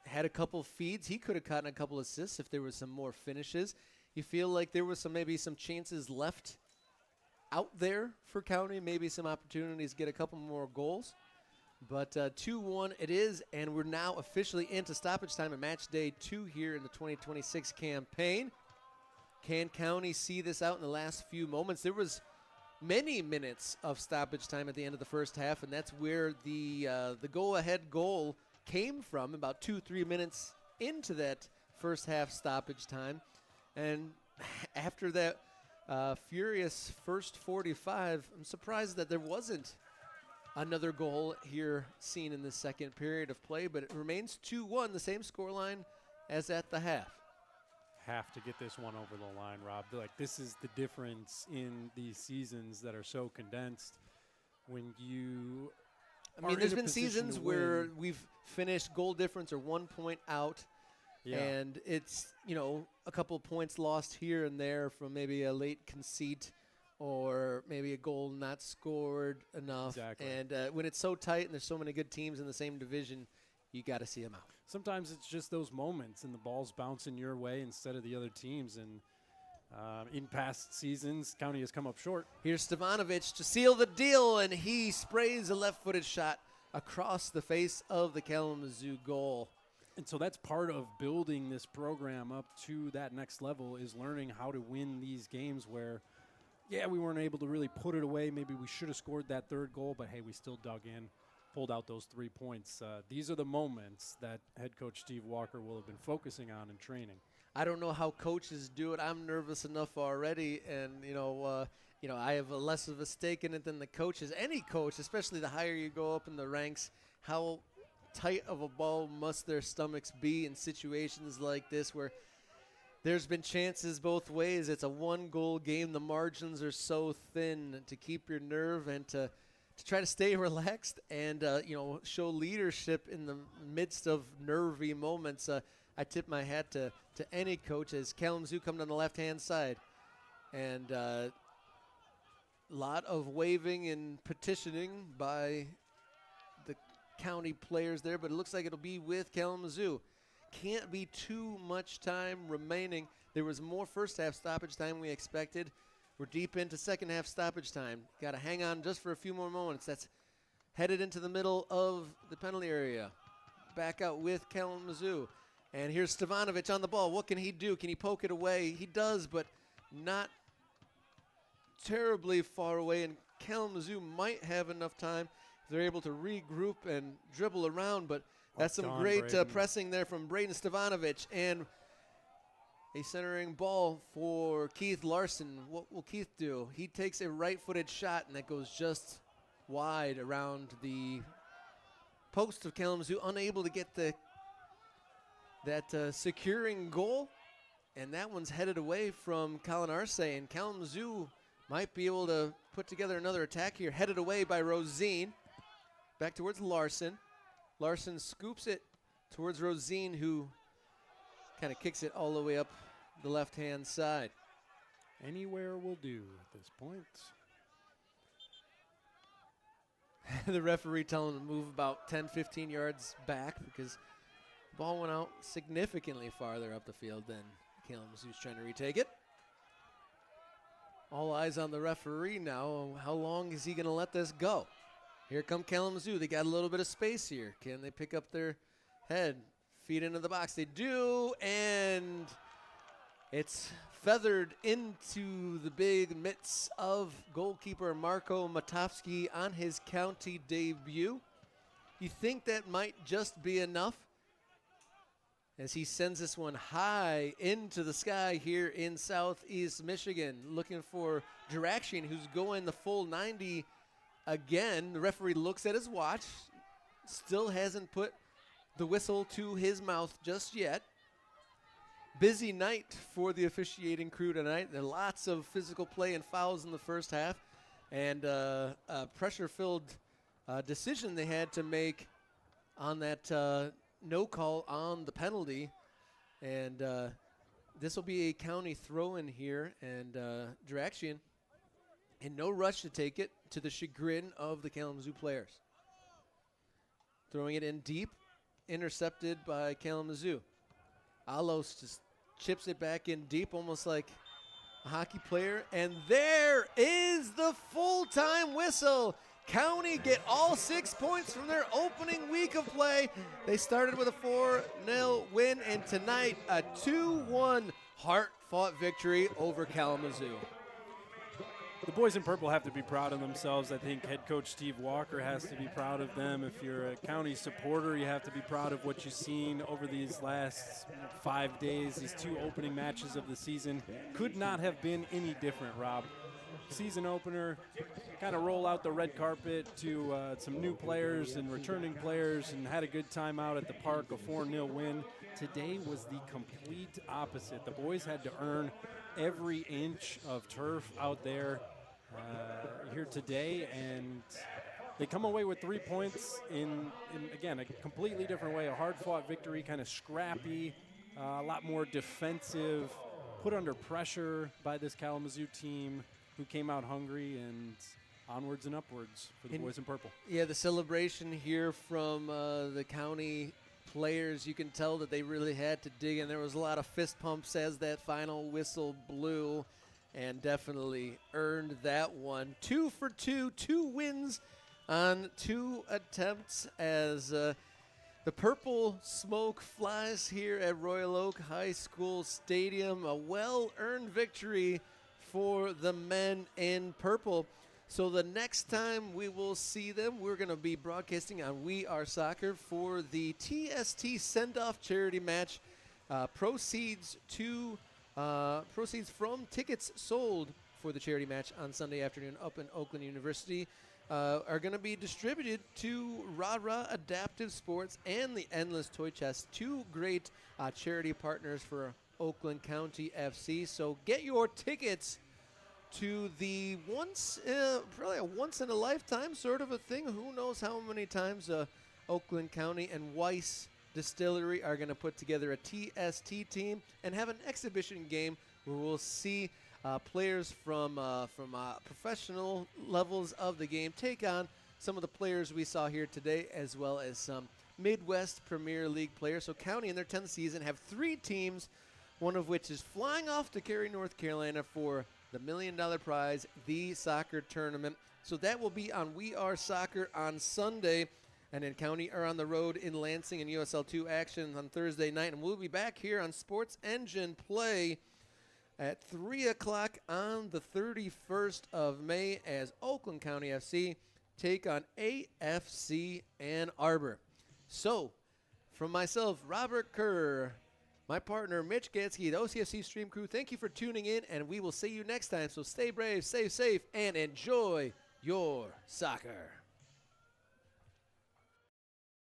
A: had a couple feeds. He could have gotten a couple assists if there was some more finishes. You feel like there was maybe some chances left out there for County, maybe some opportunities to get a couple more goals. But 2-1 it is, and we're now officially into stoppage time at match day 2 here in the 2026 campaign. Can County see this out in the last few moments? There was many minutes of stoppage time at the end of the first half, and that's where the go-ahead goal came from, about 2-3 minutes into that first half stoppage time. And after that furious first 45, I'm surprised that there wasn't another goal here seen in the second period of play, but it remains 2-1, the same scoreline as at the half.
B: Have to get this one over the line, Rob. Like, this is the difference in these seasons that are so condensed. When you,
A: I mean, there's been seasons where we've finished goal difference or 1 point out, and it's, a couple points lost here and there from maybe a late conceit or maybe a goal not scored enough.
B: Exactly.
A: And when it's so tight and there's so many good teams in the same division, you got to see them out.
B: Sometimes it's just those moments and the ball's bouncing your way instead of the other teams. And in past seasons, County has come up short.
A: Here's Stevanovic to seal the deal, and he sprays a left-footed shot across the face of the Kalamazoo goal.
B: And so that's part of building this program up to that next level, is learning how to win these games where yeah, we weren't able to really put it away. Maybe we should have scored that third goal, but hey, we still dug in, pulled out those 3 points. These are the moments that head coach Steve Walker will have been focusing on in training.
A: I don't know how coaches do it. I'm nervous enough already, and I have less of a stake in it than the coaches. Any coach, especially the higher you go up in the ranks, how tight of a ball must their stomachs be in situations like this where there's been chances both ways. It's a 1-goal game. The margins are so thin to keep your nerve and to try to stay relaxed and show leadership in the midst of nervy moments. I tip my hat to any coach as Kalamazoo come down the left-hand side. And a lot of waving and petitioning by the county players there, but it looks like it'll be with Kalamazoo. Can't be too much time remaining. There was more first-half stoppage time we expected. We're deep into second-half stoppage time. Got to hang on just for a few more moments. That's headed into the middle of the penalty area. Back out with Kalamazoo. And here's Stevanovic on the ball. What can he do? Can he poke it away? He does, but not terribly far away. And Kalamazoo might have enough time if they're able to regroup and dribble around. But that's some great pressing there from Braden Stevanovic. And a centering ball for Keith Larson. What will Keith do? He takes a right-footed shot, and that goes just wide around the post of Kalamazoo, unable to get that securing goal. And that one's headed away from Colin Arce, and Kalamazoo might be able to put together another attack here. Headed away by Rosine. Back towards Larson. Larson scoops it towards Rosine, who kind of kicks it all the way up the left-hand side.
B: Anywhere will do at this point.
A: The referee telling him to move about 10, 15 yards back because the ball went out significantly farther up the field than Kalamazoo's trying to retake it. All eyes on the referee now. How long is he going to let this go? Here come Kalamazoo. They got a little bit of space here. Can they pick up their head, feet into the box? They do, and it's feathered into the big mitts of goalkeeper Marko Matovsky on his county debut. You think that might just be enough as he sends this one high into the sky here in Southeast Michigan, looking for Durakshin, who's going the full 90 again. The referee looks at his watch, still hasn't put the whistle to his mouth just yet. Busy night for the officiating crew tonight. There are lots of physical play and fouls in the first half, and a pressure-filled decision they had to make on that no call on the penalty. And this will be a county throw-in here, and Durakshin in no rush to take it, to the chagrin of the Kalamazoo players. Throwing it in deep, intercepted by Kalamazoo. Alos just chips it back in deep, almost like a hockey player. And there is the full-time whistle. County get all 6 points from their opening week of play. They started with a 4-0 win, and tonight a 2-1 hard-fought victory over Kalamazoo.
B: The boys in purple have to be proud of themselves. I think head coach Steve Walker has to be proud of them. If you're a county supporter, you have to be proud of what you've seen over these last 5 days. These 2 opening matches of the season could not have been any different, Rob. Season opener, kind of roll out the red carpet to some new players and returning players, and had a good time out at the park, a 4-0 win. Today was the complete opposite. The boys had to earn every inch of turf out there here today, and they come away with 3 points in again, a completely different way, a hard-fought victory, kind of scrappy, a lot more defensive, put under pressure by this Kalamazoo team who came out hungry, and onwards and upwards for the boys in purple.
A: Yeah, the celebration here from the county players, you can tell that they really had to dig in. There was a lot of fist pumps as that final whistle blew, and definitely earned that one. 2 for 2, 2 wins on 2 attempts as the purple smoke flies here at Royal Oak High School Stadium. A well-earned victory for the men in purple. So the next time we will see them, we're going to be broadcasting on We Are Soccer for the TST send-off charity match. Proceeds from tickets sold for the charity match on Sunday afternoon up in Oakland University are going to be distributed to Rah Rah Adaptive Sports and the Endless Toy Chest, two great charity partners for Oakland County FC. So get your tickets to the probably a once-in-a-lifetime sort of a thing. Who knows how many times Oakland County and Weiss Distillery are going to put together a TST team and have an exhibition game where we'll see players from professional levels of the game take on some of the players we saw here today, as well as some Midwest Premier League players. So County in their 10th season have 3 teams, one of which is flying off to Cary, North Carolina for the $1 million prize, the soccer tournament. So that will be on We Are Soccer on Sunday. And then County are on the road in Lansing and USL2 action on Thursday night. And we'll be back here on Sports Engine Play at 3 o'clock on the 31st of May as Oakland County FC take on AFC Ann Arbor. So, from myself, Robert Kerr, my partner, Mitch Gatzke, the OCFC Stream Crew, thank you for tuning in, and we will see you next time. So stay brave, stay safe, and enjoy your soccer.